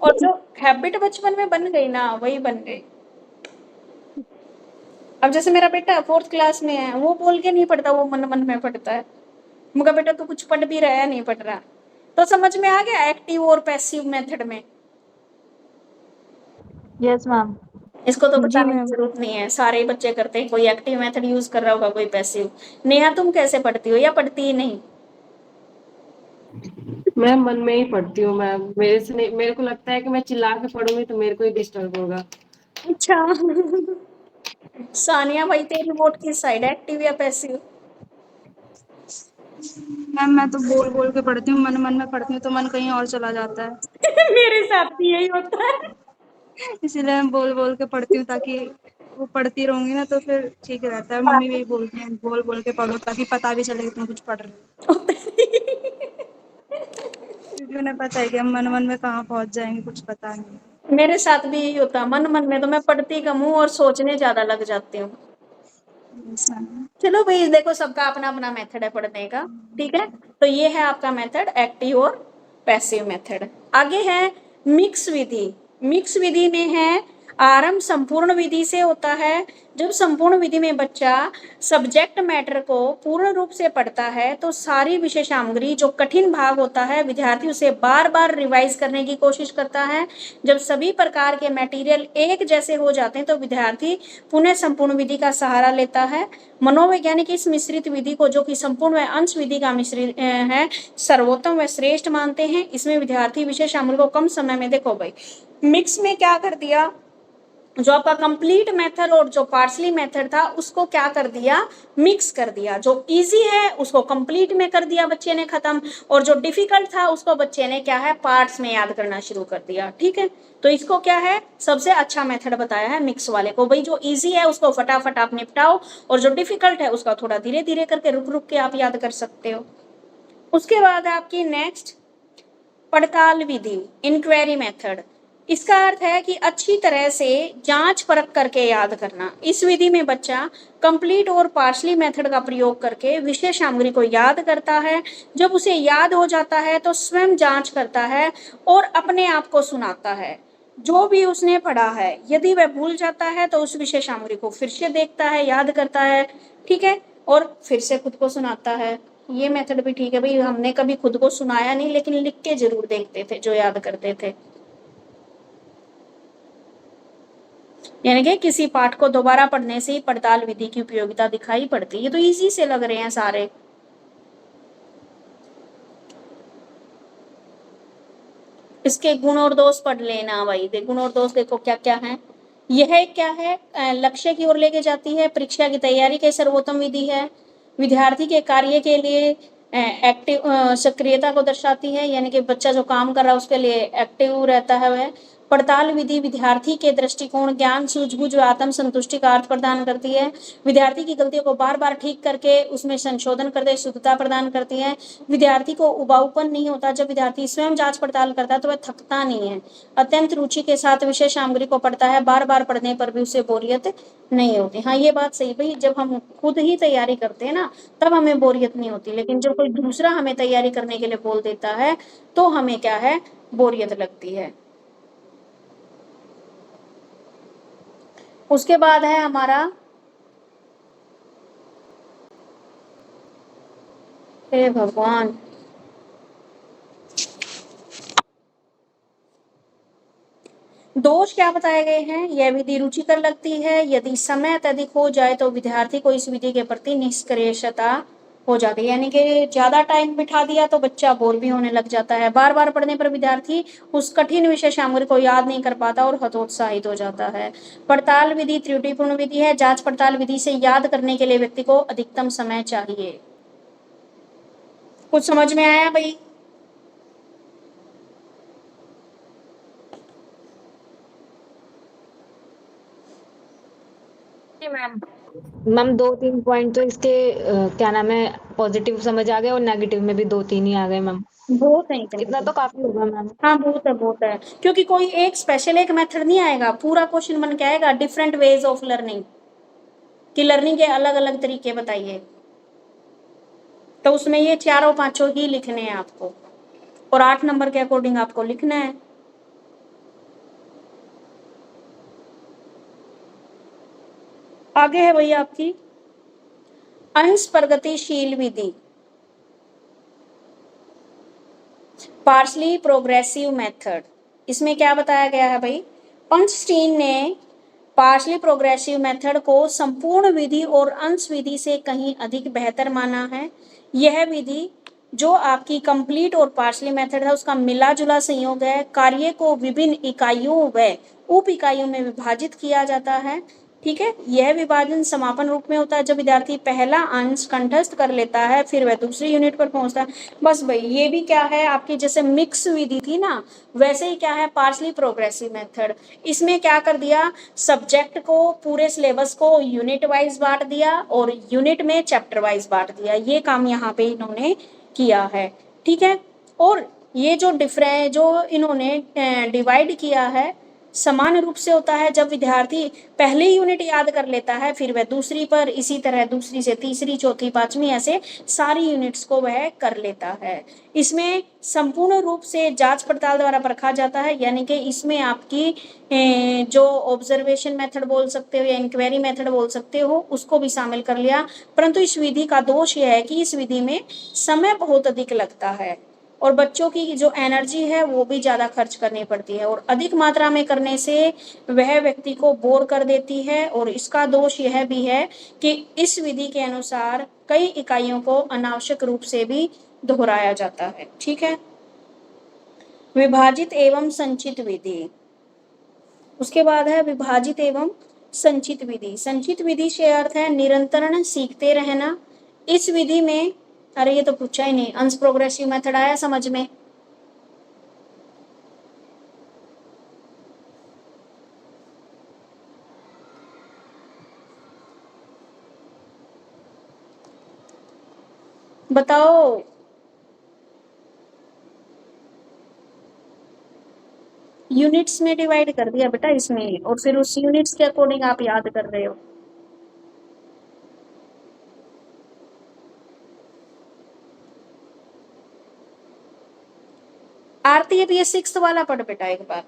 और जो हैबिट बचपन में बन गई ना वही बन गई। अब जैसे मेरा बेटा 4th क्लास में है, वो बोल के नहीं पढ़ता, वो मन मन में पढ़ता है। मुझे बेटा तू कुछ पढ़ भी रहा है नहीं पढ़ रहा? तो समझ में आ गया एक्टिव और पैसिव मेथड में? Yes ma'am. इसको तो जी बताने की मैम। जरूरत नहीं है, सारे ही बच्चे करते हैं, कोई एक्टिव मेथड यूज कर रहा होगा, कोई पैसिव। नेहा तुम कैसे पढ़ती हो या पढ़ती ही नहीं? मैं मन में ही पढ़ती हूँ मैम, मेरे से नहीं, मेरे को लगता है कि मैं चिल्ला के पढ़ूंगी तो मेरे को ही डिस्टर्ब होगा। अच्छा। सानिया भाई तेरी वोट किस साइड है, एक्टिव या पैसिव? मैम मैं तो बोल बोल के पढ़ती हूँ, मन मन में पढ़ती हूँ तो मन कहीं और चला जाता है। मेरे साथ भी यही होता है। इसीलिए मैं बोल बोल के पढ़ती हूँ, ताकि वो पढ़ती रहूंगी ना तो फिर ठीक रहता है। मम्मी भी यही बोलती हैं बोल बोल के पढ़ो, ताकि पता भी चले कि तुम कुछ पढ़ रहे हो, क्योंकि उन्हें पता है कि हम मन मन में कहाँ पहुंच जाएंगे, कुछ पता नहीं। मेरे साथ भी यही होता है, मन मन में तो मैं पढ़ती कम हूँ और सोचने ज्यादा लग जाती हूँ। ऐसा है। चलो भाई देखो, सबका अपना अपना मेथड है पढ़ने का। ठीक है, तो ये है आपका मेथड एक्टिव और पैसिव मेथड। आगे है मिक्स विधि। मिक्स विधि में है आरंभ संपूर्ण विधि से होता है। जब संपूर्ण विधि में बच्चा सब्जेक्ट मैटर को पूर्ण रूप से पढ़ता है तो सारी विषय सामग्री, जो कठिन भाग होता है, विद्यार्थी उसे बार बार रिवाइज करने की कोशिश करता है। जब सभी प्रकार के मटेरियल एक जैसे हो जाते हैं तो विद्यार्थी पुनः संपूर्ण विधि का सहारा लेता है। मनोवैज्ञानिक इस मिश्रित विधि को, जो कि संपूर्ण व अंश विधि का मिश्रित है, सर्वोत्तम व श्रेष्ठ मानते हैं। इसमें विद्यार्थी विषय सामग्री को कम समय में, देखो भाई मिक्स में क्या कर दिया, जो आपका कंप्लीट मेथड और जो पार्शली मेथड था उसको क्या कर दिया, मिक्स कर दिया। जो इजी है उसको कंप्लीट में कर दिया बच्चे ने खत्म, और जो डिफिकल्ट था उसको बच्चे ने क्या है, पार्ट्स में याद करना शुरू कर दिया। ठीक है, तो इसको क्या है, सबसे अच्छा मेथड बताया है मिक्स वाले को। भाई जो इजी है उसको फटाफट आप निपटाओ, और जो डिफिकल्ट है उसका थोड़ा धीरे धीरे करके रुक रुक के आप याद कर सकते हो। उसके बाद आपकी नेक्स्ट पड़ताल विधि, इंक्वायरी मेथड। इसका अर्थ है कि अच्छी तरह से जांच परख करके याद करना। इस विधि में बच्चा कंप्लीट और पार्शली मेथड का प्रयोग करके विषय सामग्री को याद करता है। जब उसे याद हो जाता है तो स्वयं जांच करता है और अपने आप को सुनाता है जो भी उसने पढ़ा है। यदि वह भूल जाता है तो उस विषय सामग्री को फिर से देखता है, याद करता है, ठीक है, और फिर से खुद को सुनाता है। ये मेथड भी ठीक है भाई, हमने कभी खुद को सुनाया नहीं लेकिन लिख के जरूर देखते थे जो याद करते थे। यानी कि किसी पाठ को दोबारा पढ़ने से ही पड़ताल विधि की उपयोगिता दिखाई पड़ती है। ये तो इजी से लग रहे हैं सारे। इसके गुण और दोष पढ़ लेना भाई। गुण और दोष देखो क्या क्या है। यह क्या है, लक्ष्य की ओर लेके जाती है, परीक्षा की तैयारी के सर्वोत्तम विधि है, विद्यार्थी के कार्य के लिए एक्टिव सक्रियता को दर्शाती है, यानी कि बच्चा जो काम कर रहा है उसके लिए एक्टिव रहता है वह। पड़ताल विधि विद्यार्थी के दृष्टिकोण, ज्ञान, सूझबूझ व आत्म संतुष्टि का अर्थ प्रदान करती है। विद्यार्थी की गलतियों को बार बार ठीक करके उसमें संशोधन करते शुद्धता प्रदान करती है। विद्यार्थी को उबाऊपन नहीं होता, जब विद्यार्थी स्वयं जांच पड़ताल करता है तो वह थकता नहीं है। अत्यंत रुचि के साथ विषय सामग्री को पढ़ता है, बार बार पढ़ने पर भी उसे बोरियत नहीं होती। हाँ, ये बात सही भाई, जब हम खुद ही तैयारी करते हैं ना तब हमें बोरियत नहीं होती, लेकिन जब कोई दूसरा हमें तैयारी करने के लिए बोल देता है तो हमें क्या है, बोरियत लगती है। उसके बाद है हमारा हे भगवान, दोष क्या बताए गए हैं। यह विधि रुचिकर लगती है यदि समय अत्यधिक हो जाए तो विद्यार्थी को इस विधि के प्रति निष्क्रियता हो जाती है, यानी कि ज्यादा टाइम बिठा दिया तो बच्चा बोर भी होने लग जाता है। बार बार पढ़ने पर विद्यार्थी उस कठिन विषय सामग्री को याद नहीं कर पाता और हतोत्साहित हो जाता है। पड़ताल विधि त्रुटिपूर्ण विधि है। जांच पड़ताल विधि से याद करने के लिए व्यक्ति को अधिकतम समय चाहिए। कुछ समझ में आया भाई? मैम 2-3 पॉइंट तो इसके क्या नाम है, पॉजिटिव समझ आ गए और नेगेटिव में भी 2-3 ही आ गए मैम। बहुत है इतना तो काफी होगा मैम। हाँ, बहुत है, क्योंकि कोई एक स्पेशल एक मेथड नहीं आएगा, पूरा क्वेश्चन बन के आएगा डिफरेंट वेज ऑफ लर्निंग, कि लर्निंग के अलग अलग तरीके बताइए, तो उसमें ये चारों पांचों ही लिखने हैं आपको और 8 नंबर के अकॉर्डिंग आपको लिखना है। आगे है भैया आपकी अंश प्रगतिशील विधि, पार्शली प्रोग्रेसिव मेथड। इसमें क्या बताया गया है भाई, पंचस्टीन ने पार्शली प्रोग्रेसिव मेथड को संपूर्ण विधि और अंश विधि से कहीं अधिक बेहतर माना है। यह विधि जो आपकी कंप्लीट और पार्शली मेथड है उसका मिला जुला संयोग है। कार्य को विभिन्न इकाइयों व उप इकाइयों में विभाजित किया जाता है। ठीक है, यह विभाजन समापन रूप में होता है जब विद्यार्थी पहला अंश कंठस्थ कर लेता है फिर वह दूसरी यूनिट पर पहुंचता है। बस भाई, ये भी क्या है आपकी, जैसे मिक्स विधि थी ना वैसे ही क्या है पार्शली प्रोग्रेसिव मेथड। इसमें क्या कर दिया, सब्जेक्ट को पूरे सिलेबस को यूनिट वाइज बांट दिया और यूनिट में चैप्टर वाइज बांट दिया। ये काम यहाँ पे इन्होंने किया है। ठीक है, और ये जो इन्होंने डिवाइड किया है समान रूप से होता है जब विद्यार्थी पहली यूनिट याद कर लेता है फिर वह दूसरी पर, इसी तरह दूसरी से तीसरी, चौथी, पांचवी, ऐसे सारी यूनिट्स को वह कर लेता है। इसमें संपूर्ण रूप से जांच पड़ताल द्वारा परखा जाता है, यानी कि इसमें आपकी जो ऑब्जर्वेशन मेथड बोल सकते हो या इंक्वायरी मेथड बोल सकते हो उसको भी शामिल कर लिया। परंतु इस विधि का दोष यह है कि इस विधि में समय बहुत अधिक लगता है और बच्चों की जो एनर्जी है वो भी ज़्यादा खर्च करनी पड़ती है और अधिक मात्रा में करने से वह व्यक्ति को बोर कर देती है। और इसका दोष यह भी है कि इस विधि के अनुसार कई इकाइयों को अनावश्यक रूप से भी दोहराया जाता है। ठीक है, विभाजित एवं संचित विधि। उसके बाद है विभाजित एवं संचित विधि। संचित विधि से अर्थ है निरंतर सीखते रहना। इस विधि में, अरे ये तो पूछा ही नहीं, अंश प्रोग्रेसिव मेथड आया समझ में? बताओ। यूनिट्स में डिवाइड कर दिया बेटा इसमें और फिर उस यूनिट्स के अकॉर्डिंग आप याद कर रहे हो। आरती अब ये 6th वाला पढ़ बेटा एक बार।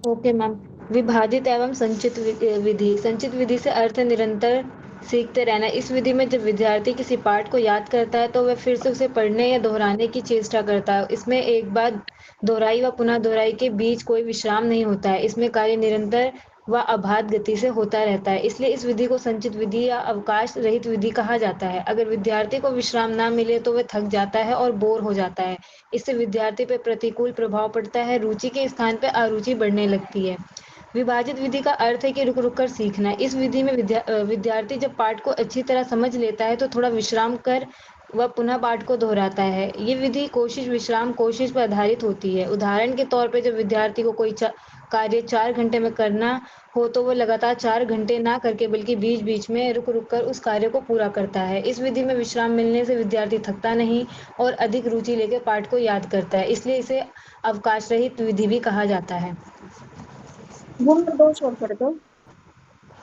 Okay ma'am. विभाजित एवं संचित विधि। संचित विधि से अर्थ है निरंतर सीखते रहना। इस विधि में जब विद्यार्थी किसी पाठ को याद करता है तो वह फिर से उसे पढ़ने या दोहराने की चेष्टा करता है। इसमें एक बार दोहराई व पुनः दोहराई के बीच कोई विश्राम नहीं होता है। इसमें कार्य निरंतर व अबाध गति से होता रहता है, इसलिए इस विधि को संचित विधि या अवकाश रहित विधि कहा जाता है। अगर विद्यार्थी को विश्राम ना मिले तो वह थक जाता है और बोर हो जाता है। इससे विद्यार्थी पर प्रतिकूल प्रभाव पड़ता है, रुचि के स्थान पर अरुचि बढ़ने लगती है। विभाजित विधि का अर्थ है कि रुक रुक कर सीखना। इस विधि में विद्यार्थी जब पाठ को अच्छी तरह समझ लेता है तो थोड़ा विश्राम कर वह पुनः पाठ को दोहराता है। ये विधि कोशिश विश्राम कोशिश पर आधारित होती है। उदाहरण के तौर पे जब विद्यार्थी को कोई कार्य 4 घंटे में करना हो तो वो लगातार 4 घंटे ना करके बल्कि बीच-बीच में रुक-रुक कर उस कार्य को पूरा करता है। इस विधि में विश्राम मिलने से विद्यार्थी थकता नहीं और अधिक रुचि लेकर पाठ को याद करता है। इसलिए इसे अवकाश रहित विधि भी कहा जाता है। गुण और दोष और कर दो।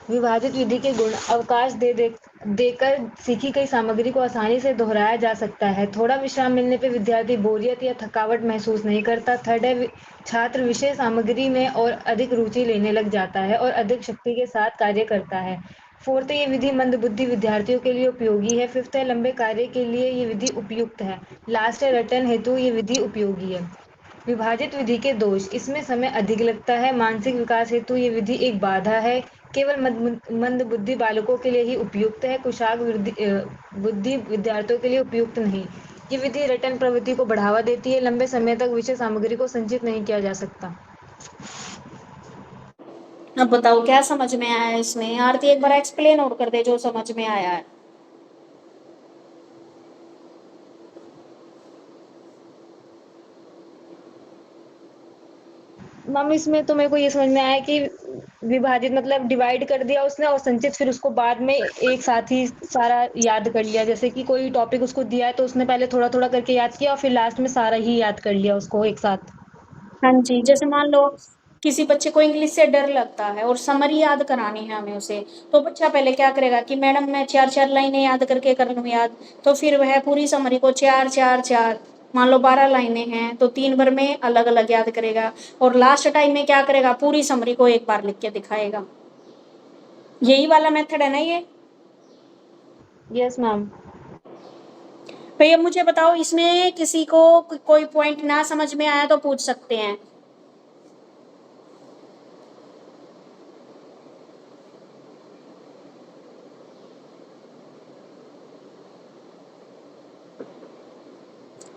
विभाजित विधि के गुण अवकाश देकर सीखी गई सामग्री को आसानी से दोहराया जा सकता है। थोड़ा विश्राम मिलने पर विद्यार्थी बोरियत या थकावट महसूस नहीं करता। थर्ड है छात्र विषय सामग्री में और अधिक रुचि लेने लग जाता है और अधिक शक्ति के साथ कार्य करता है। फोर्थ है ये विधि मंदबुद्धि विद्यार्थियों के लिए उपयोगी है। फिफ्थ है लंबे कार्य के लिए ये विधि उपयुक्त है। लास्ट है रटन हेतु ये विधि उपयोगी है। विभाजित विधि के दोष इसमें समय अधिक लगता है। मानसिक विकास हेतु ये विधि एक बाधा है। केवल मंद बुद्धि बालकों के लिए ही उपयुक्त है। कुशाग्र बुद्धि विद्यार्थियों के लिए उपयुक्त नहीं। ये विधि रटन प्रवृत्ति को बढ़ावा देती है। लंबे समय तक विषय सामग्री को संचित नहीं किया जा सकता। अब बताओ क्या समझ में आया है इसमें? आरती एक बार एक्सप्लेन और कर दे जो समझ में आया है। मैम इसमें तो मेरे को ये समझ में आया कि विभाजित मतलब डिवाइड कर दिया उसने और संचित फिर उसको बाद में एक साथ ही सारा याद कर लिया। जैसे कि कोई टॉपिक उसको दिया है तो उसने पहले थोड़ा-थोड़ा करके याद किया और फिर लास्ट में सारा ही याद कर लिया उसको एक साथ। हाँ जी, जैसे मान लो किसी बच्चे को इंग्लिश से डर लगता है और समरी याद करानी है हमें उसे, तो बच्चा पहले क्या करेगा कि मैडम मैं 4-4 लाइनें याद करके कर लूँ याद, तो फिर वह पूरी समरी को 4-4-4 मान लो 12 लाइनें हैं तो 3 बार में अलग-अलग याद करेगा और लास्ट टाइम में क्या करेगा पूरी समरी को एक बार लिख के दिखाएगा। यही वाला मेथड है ना ये? Yes ma'am. भैया मुझे बताओ इसमें किसी को कोई पॉइंट ना समझ में आया तो पूछ सकते हैं।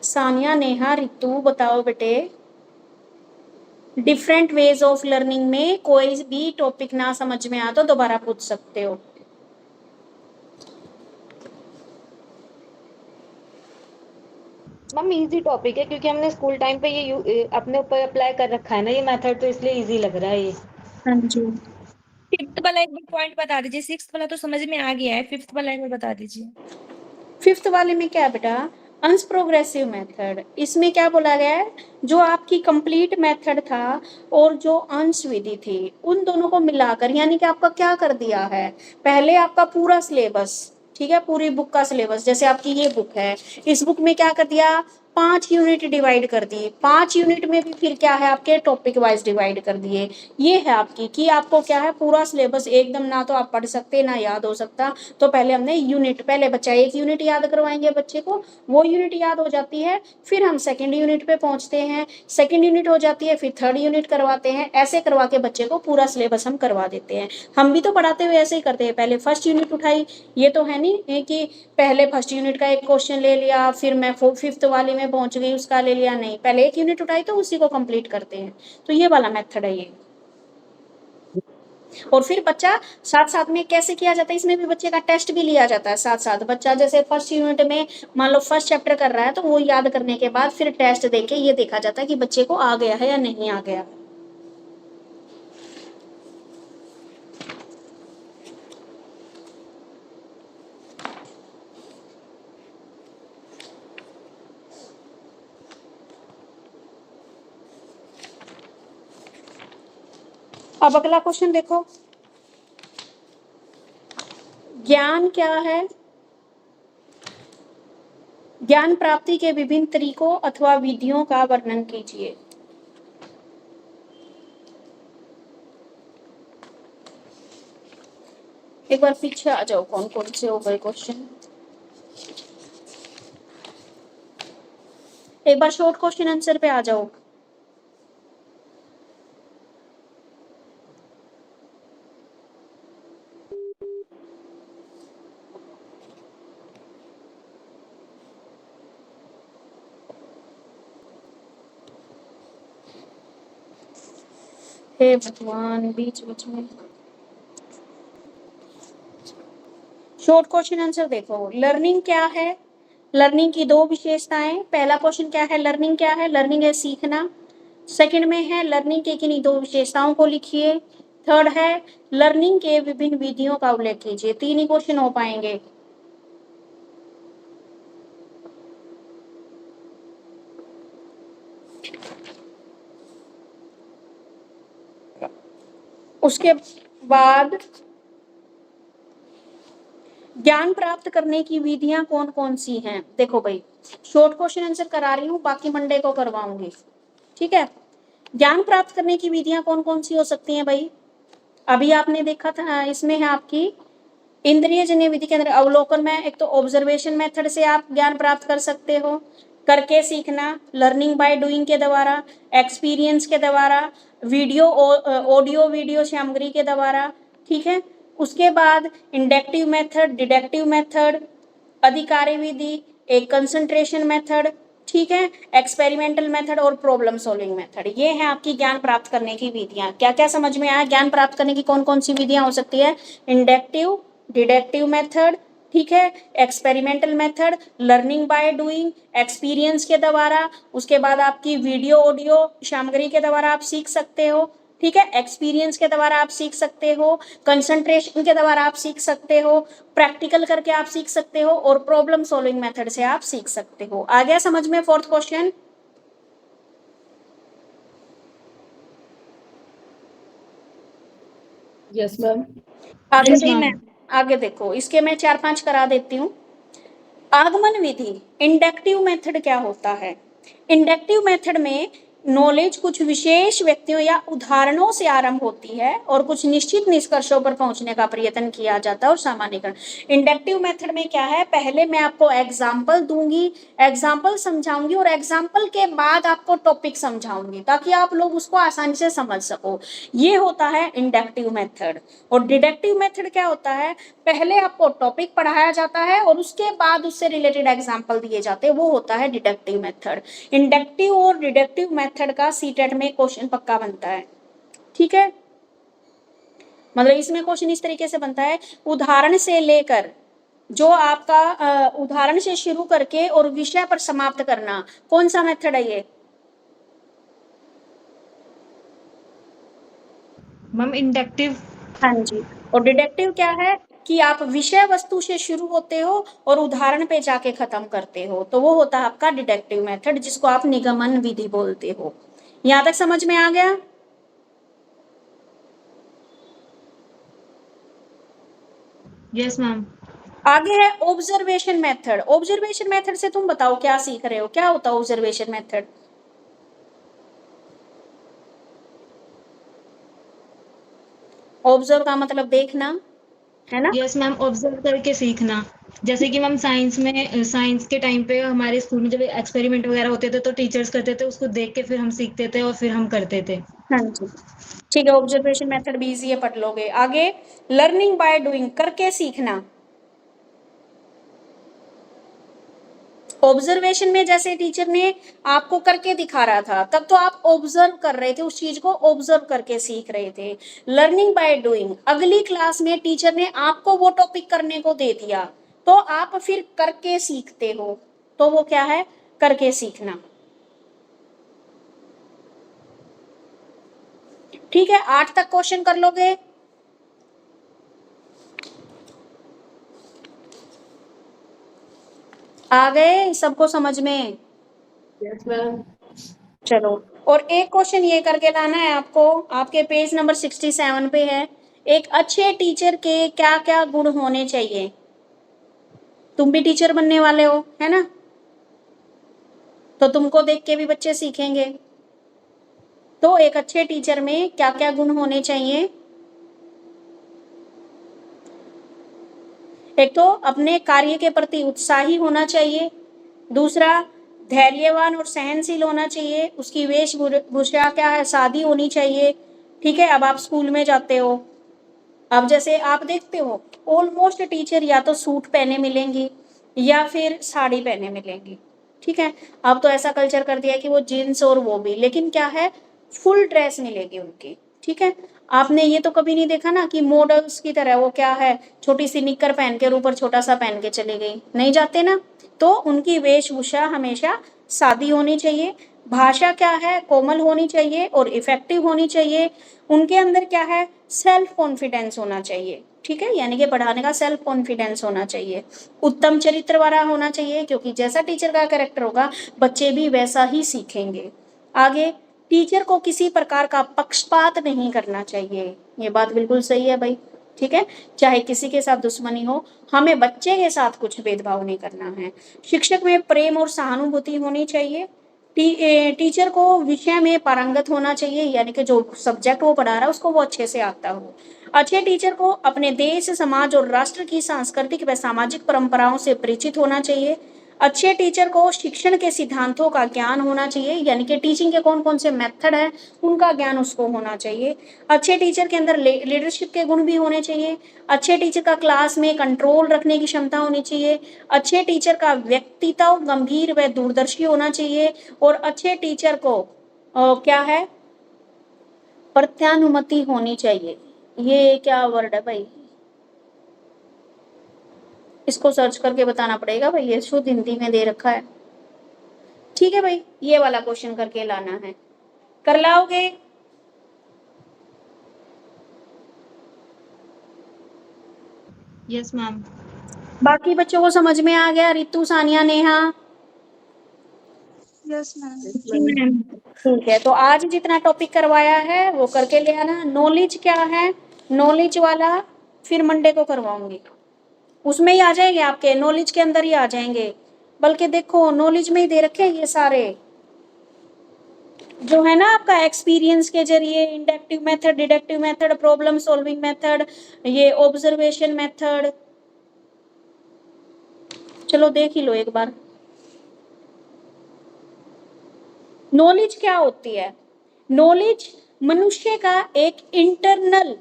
सानिया, नेहा, रितु बताओ बेटे। डिफरेंट वेज ऑफ लर्निंग में कोई भी टॉपिक ना समझ में आया तो दोबारा पूछ सकते हो। मैम इजी टॉपिक है क्योंकि हमने स्कूल टाइम पे ये अपने ऊपर अप्लाई कर रखा है ना ये मेथड, तो इसलिए इजी लग रहा है ये। हाँ जी। फिफ्थ वाला एक बार पॉइंट बता दीजिए। सिक्स्थ वाला तो समझ में आ गया है, फिफ्थ वाला एक बार बता दीजिए। फिफ्थ वाले में क्या है बेटा? अंश प्रोग्रेसिव मेथड। इसमें क्या बोला गया है, जो आपकी कंप्लीट मेथड था और जो अंश विधि थी उन दोनों को मिलाकर, यानी कि आपका क्या कर दिया है, पहले आपका पूरा सिलेबस, ठीक है, पूरी बुक का सिलेबस, जैसे आपकी ये बुक है, इस बुक में क्या कर दिया 5 यूनिट डिवाइड कर दिए, 5 यूनिट में भी फिर क्या है आपके टॉपिक वाइज डिवाइड कर दिए। ये है आपकी कि आपको क्या है पूरा सिलेबस एकदम ना तो आप पढ़ सकते ना याद हो सकता, तो पहले हमने यूनिट, पहले बच्चा एक यूनिट याद करवाएंगे बच्चे को, वो यूनिट याद हो जाती है, फिर हम सेकंड यूनिट पे पहुंचते हैं, सेकंड यूनिट हो जाती है, फिर थर्ड यूनिट करवाते हैं, ऐसे करवा के बच्चे को पूरा सिलेबस हम करवा देते हैं। हम भी तो पढ़ाते हुए ऐसे ही करते हैं, पहले फर्स्ट यूनिट उठाई, ये तो है नहीं कि पहले फर्स्ट यूनिट का एक क्वेश्चन ले लिया फिर मैं फिफ्थ वाले में पहुंच गई उसका ले लिया, नहीं, पहले एक यूनिट उठाई तो उसी को कंप्लीट करते हैं। तो ये वाला मेथड है ये। और फिर बच्चा साथ साथ में कैसे किया जाता है, इसमें भी बच्चे का टेस्ट भी लिया जाता है साथ साथ। बच्चा जैसे फर्स्ट यूनिट में मान लो फर्स्ट चैप्टर कर रहा है तो वो याद करने के बाद फिर टेस्ट देके ये देखा जाता है कि बच्चे को आ गया है या नहीं आ गया। अब अगला क्वेश्चन देखो, ज्ञान क्या है? ज्ञान प्राप्ति के विभिन्न तरीकों अथवा विधियों का वर्णन कीजिए। एक बार पीछे आ जाओ, कौन कौन से हो गए क्वेश्चन। एक बार शॉर्ट क्वेश्चन आंसर पे आ जाओ। हे भगवान, बीच बीच में शॉर्ट क्वेश्चन आंसर देखो। लर्निंग क्या है? लर्निंग की दो विशेषताएं। पहला क्वेश्चन क्या है, लर्निंग क्या है? लर्निंग है सीखना। सेकंड में है लर्निंग के किन्हीं दो विशेषताओं को लिखिए। थर्ड है लर्निंग के विभिन्न विधियों का उल्लेख कीजिए। तीन ही क्वेश्चन हो पाएंगे। उसके बाद ज्ञान प्राप्त करने की विधियां कौन कौन सी हैं? देखो भाई, शॉर्ट क्वेश्चन आंसर करा रही हूँ, बाकी मंडे को करवाऊंगी, ठीक है। ज्ञान प्राप्त करने की विधियां कौन कौन सी हो सकती हैं भाई? अभी आपने देखा था, इसमें है आपकी इंद्रिय जन्य विधि के अंदर अवलोकन में एक तो ऑब्जर्वेशन मेथड से आप ज्ञान प्राप्त कर सकते हो, करके सीखना, लर्निंग बाय डूइंग के द्वारा, एक्सपीरियंस के द्वारा, वीडियो ऑडियो वीडियो सामग्री के द्वारा, ठीक है। उसके बाद इंडक्टिव मेथड, डिडक्टिव मेथड, अधिकारी विधि, एक कंसंट्रेशन मेथड, ठीक है, एक्सपेरिमेंटल मेथड और प्रॉब्लम सॉल्विंग मेथड। ये है आपकी ज्ञान प्राप्त करने की विधियां। क्या क्या समझ में आया? ज्ञान प्राप्त करने की कौन कौन सी विधियां हो सकती है? इंडक्टिव, डिडक्टिव मेथड, ठीक है, experimental method, learning by doing, experience के द्वारा, उसके बाद आपकी वीडियो ऑडियो सामग्री के द्वारा आप सीख सकते हो, ठीक है, एक्सपीरियंस के द्वारा आप सीख सकते हो, कंसंट्रेशन के द्वारा आप सीख सकते हो, प्रैक्टिकल करके आप सीख सकते हो, और प्रॉब्लम सॉल्विंग मेथड से आप सीख सकते हो। आ गया समझ में फोर्थ क्वेश्चन? Yes ma'am. आगे Yes, भी ma'am. मैं आगे देखो, इसके मैं 4-5 करा देती हूँ। आगमन विधि, इंडक्टिव मेथड क्या होता है? इंडक्टिव मेथड में नॉलेज कुछ विशेष व्यक्तियों या उदाहरणों से आरंभ होती है और कुछ निश्चित निष्कर्षों पर पहुंचने का प्रयत्न किया जाता है और सामान्यीकरण। इंडक्टिव मेथड में क्या है, पहले मैं आपको एग्जाम्पल दूंगी, एग्जाम्पल समझाऊंगी और एग्जाम्पल के बाद आपको टॉपिक समझाऊंगी ताकि आप लोग उसको आसानी से समझ सको। ये होता है इंडक्टिव मेथड। और डिडक्टिव मेथड क्या होता है, पहले आपको टॉपिक पढ़ाया जाता है और उसके बाद उससे रिलेटेड एग्जाम्पल दिए जाते हैं, वो होता है डिडक्टिव मेथड। इंडक्टिव और डिडक्टिव मेथड का सीटेट में क्वेश्चन पक्का बनता है, ठीक है। मतलब इसमें क्वेश्चन इस तरीके से बनता है, उदाहरण से लेकर जो आपका उदाहरण से शुरू करके और विषय पर समाप्त करना, कौन सा मेथड है ये? Ma'am inductive. हाँ जी। और डिडक्टिव क्या है कि आप विषय वस्तु से शुरू होते हो और उदाहरण पे जाके खत्म करते हो, तो वो होता है आपका डिडक्टिव मेथड, जिसको आप निगमन विधि बोलते हो। यहां तक समझ में आ गया? Yes ma'am. आगे है ऑब्जर्वेशन मेथड। ऑब्जर्वेशन मेथड से तुम बताओ क्या सीख रहे हो, क्या होता है ऑब्जर्वेशन मेथड? ऑब्जर्व का मतलब देखना है ना? यस मैम, ऑब्जर्व करके सीखना। जैसे कि मैम साइंस के टाइम पे हमारे स्कूल में जब एक्सपेरिमेंट वगैरह होते थे तो टीचर्स करते थे, उसको देख के फिर हम सीखते थे और फिर हम करते थे। हाँ जी, ठीक है। ऑब्जर्वेशन मेथड भी इजी है, पढ़ लोगे। आगे लर्निंग बाय डूइंग, करके सीखना। ऑब्जर्वेशन में जैसे टीचर ने आपको करके दिखा रहा था, तब तो आप ऑब्जर्व कर रहे थे, उस चीज को ऑब्जर्व करके सीख रहे थे। लर्निंग बाय डूइंग, अगली क्लास में टीचर ने आपको वो टॉपिक करने को दे दिया तो आप फिर करके सीखते हो, तो वो क्या है, करके सीखना। ठीक है, 8 तक क्वेश्चन कर लोगे? आ गए सबको समझ में? Yes ma'am. चलो, और एक क्वेश्चन ये करके लाना है आपको, आपके पेज नंबर 67 पे है। एक अच्छे टीचर के क्या क्या गुण होने चाहिए? तुम भी टीचर बनने वाले हो, है ना? तो तुमको देख के भी बच्चे सीखेंगे। तो एक अच्छे टीचर में क्या क्या गुण होने चाहिए? एक तो अपने कार्य के प्रति उत्साही होना चाहिए। दूसरा, धैर्यवान और सहनशील होना चाहिए। उसकी वेशभूषा क्या है, सादी होनी चाहिए। ठीक है, अब आप स्कूल में जाते हो, अब जैसे आप देखते हो ऑलमोस्ट टीचर या तो सूट पहने मिलेंगी या फिर साड़ी पहने मिलेंगी। ठीक है, अब तो ऐसा कल्चर कर दिया है कि वो जीन्स और वो भी, लेकिन क्या है, फुल ड्रेस मिलेगी उनकी। ठीक है, आपने ये तो कभी नहीं देखा ना कि मॉडल्स की तरह वो क्या है, छोटी सी निक्कर पहन के और ऊपर छोटा सा पहन के चली गई, नहीं जाते ना। तो उनकी वेशभूषा हमेशा सादी होनी चाहिए। भाषा क्या है, कोमल होनी चाहिए और इफेक्टिव होनी चाहिए। उनके अंदर क्या है, सेल्फ कॉन्फिडेंस होना चाहिए, ठीक है, यानी कि पढ़ाने का सेल्फ कॉन्फिडेंस होना चाहिए। उत्तम चरित्र वाला होना चाहिए, क्योंकि जैसा टीचर का कैरेक्टर होगा बच्चे भी वैसा ही सीखेंगे। आगे, टीचर को किसी प्रकार का पक्षपात नहीं करना चाहिए, ये बात बिल्कुल सही है भाई, ठीक है, चाहे किसी के साथ दुश्मनी हो, हमें बच्चे के साथ कुछ भेदभाव नहीं करना है। शिक्षक में प्रेम और सहानुभूति होनी चाहिए। टीचर को विषय में पारंगत होना चाहिए, यानी कि जो सब्जेक्ट वो पढ़ा रहा है उसको वो अच्छे से आता हो। अच्छे टीचर को अपने देश, समाज और राष्ट्र की सांस्कृतिक व सामाजिक परंपराओं से परिचित होना चाहिए। अच्छे टीचर को शिक्षण के सिद्धांतों का ज्ञान होना चाहिए, यानी कि टीचिंग के कौन कौन से मेथड हैं उनका ज्ञान उसको होना चाहिए। अच्छे टीचर के अंदर लीडरशिप के गुण भी होने चाहिए। अच्छे टीचर का क्लास में कंट्रोल रखने की क्षमता होनी चाहिए। अच्छे टीचर का व्यक्तित्व गंभीर व दूरदर्शी होना चाहिए। और अच्छे टीचर को क्या है, प्रत्यानुमति होनी चाहिए। ये क्या वर्ड है भाई, इसको सर्च करके बताना पड़ेगा भाई, ये शुद्ध हिंदी में दे रखा है, ठीक है भाई, ये वाला क्वेश्चन करके लाना है, कर लाओगे? Yes ma'am. बाकी बच्चों को समझ में आ गया? Ritu, Sania, Neha, yes ma'am. ठीक है। तो आज जितना टॉपिक करवाया है वो करके ले आना। नॉलेज क्या है, नॉलेज वाला फिर मंडे को करवाऊंगी, उसमें ही आ जाएंगे आपके, नॉलेज के अंदर ही आ जाएंगे। बल्कि देखो नॉलेज में ही दे रखे हैं ये सारे, जो है ना आपका एक्सपीरियंस के जरिए, inductive method, deductive method, problem solving method, ये ऑब्जर्वेशन मेथड, चलो देख ही लो एक बार। नॉलेज क्या होती है? नॉलेज मनुष्य का एक इंटरनल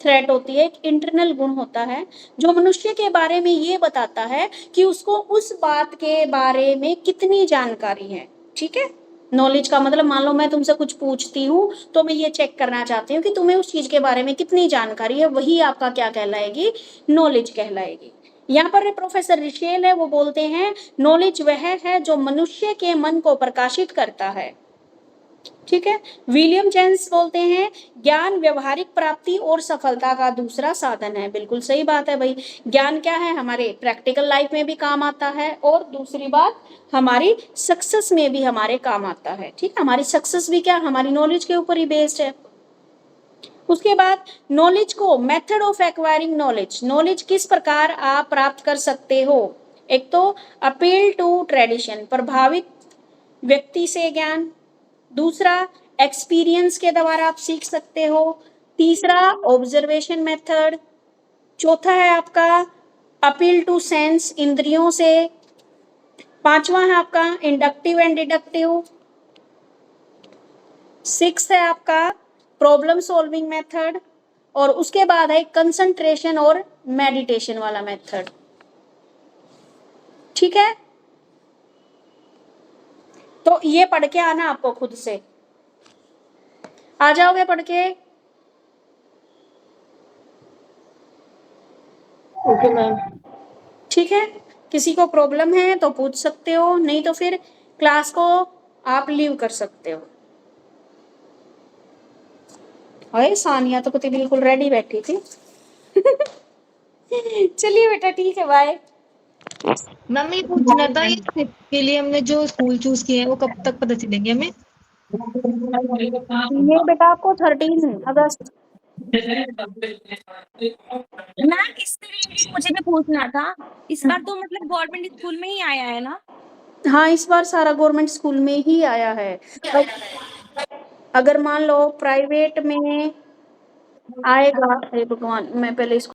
थ्रेट होती है, एक इंटरनल गुण होता है जो मनुष्य के बारे में ये बताता है कि उसको उस बात के बारे में कितनी जानकारी है, ठीक है। नॉलेज का मतलब, मान लो मैं तुमसे कुछ पूछती हूँ तो मैं ये चेक करना चाहती हूँ कि तुम्हें उस चीज के बारे में कितनी जानकारी है, वही आपका क्या कहलाएगी, नॉलेज कहलाएगी। यहाँ पर प्रोफेसर रिशेल है, वो बोलते हैं नॉलेज वह है जो मनुष्य के मन को प्रकाशित करता है, ठीक है। विलियम जेम्स बोलते हैं ज्ञान व्यवहारिक प्राप्ति और सफलता का दूसरा साधन है। बिल्कुल सही बात है भाई, ज्ञान क्या है, हमारे प्रैक्टिकल लाइफ में भी काम आता है, और दूसरी बात हमारी सक्सेस में भी हमारे काम आता है, ठीक है। हमारी सक्सेस भी क्या, हमारी नॉलेज के ऊपर ही बेस्ड है। उसके बाद नॉलेज को, method of acquiring knowledge, knowledge किस प्रकार आप प्राप्त कर सकते हो। एक तो अपील टू ट्रेडिशन, प्रभावित व्यक्ति से ज्ञान। दूसरा, एक्सपीरियंस के द्वारा आप सीख सकते हो। तीसरा, ऑब्जर्वेशन मेथड। चौथा है आपका अपील टू सेंस, इंद्रियों से। पांचवा है आपका इंडक्टिव एंड डिडक्टिव। सिक्स है आपका प्रॉब्लम सॉल्विंग मेथड। और उसके बाद है कंसंट्रेशन और मेडिटेशन वाला मेथड, ठीक है। तो ये पढ़ के आना आपको खुद से, आ जाओगे पढ़ के? Okay ma'am. ठीक है, किसी को प्रॉब्लम है तो पूछ सकते हो, नहीं तो फिर क्लास को आप लीव कर सकते हो। अरे सानिया तो कुछ बिल्कुल रेडी बैठी थी। चलिए बेटा, ठीक है, बाय। मैम ये पूछना था, ये के लिए हमने जो स्कूल चूज किए हैं वो कब तक पता चलेंगे हमें? ये बेटा आपको 13 अगस्त। मैम इससे रिलेटेड मुझे भी पूछना था, इस बार तो मतलब गवर्नमेंट स्कूल में ही आया है ना? हाँ, इस बार सारा गवर्नमेंट स्कूल में ही आया है। अगर मान लो प्राइवेट में आएगा, हे भगवान, मैं पहले इसको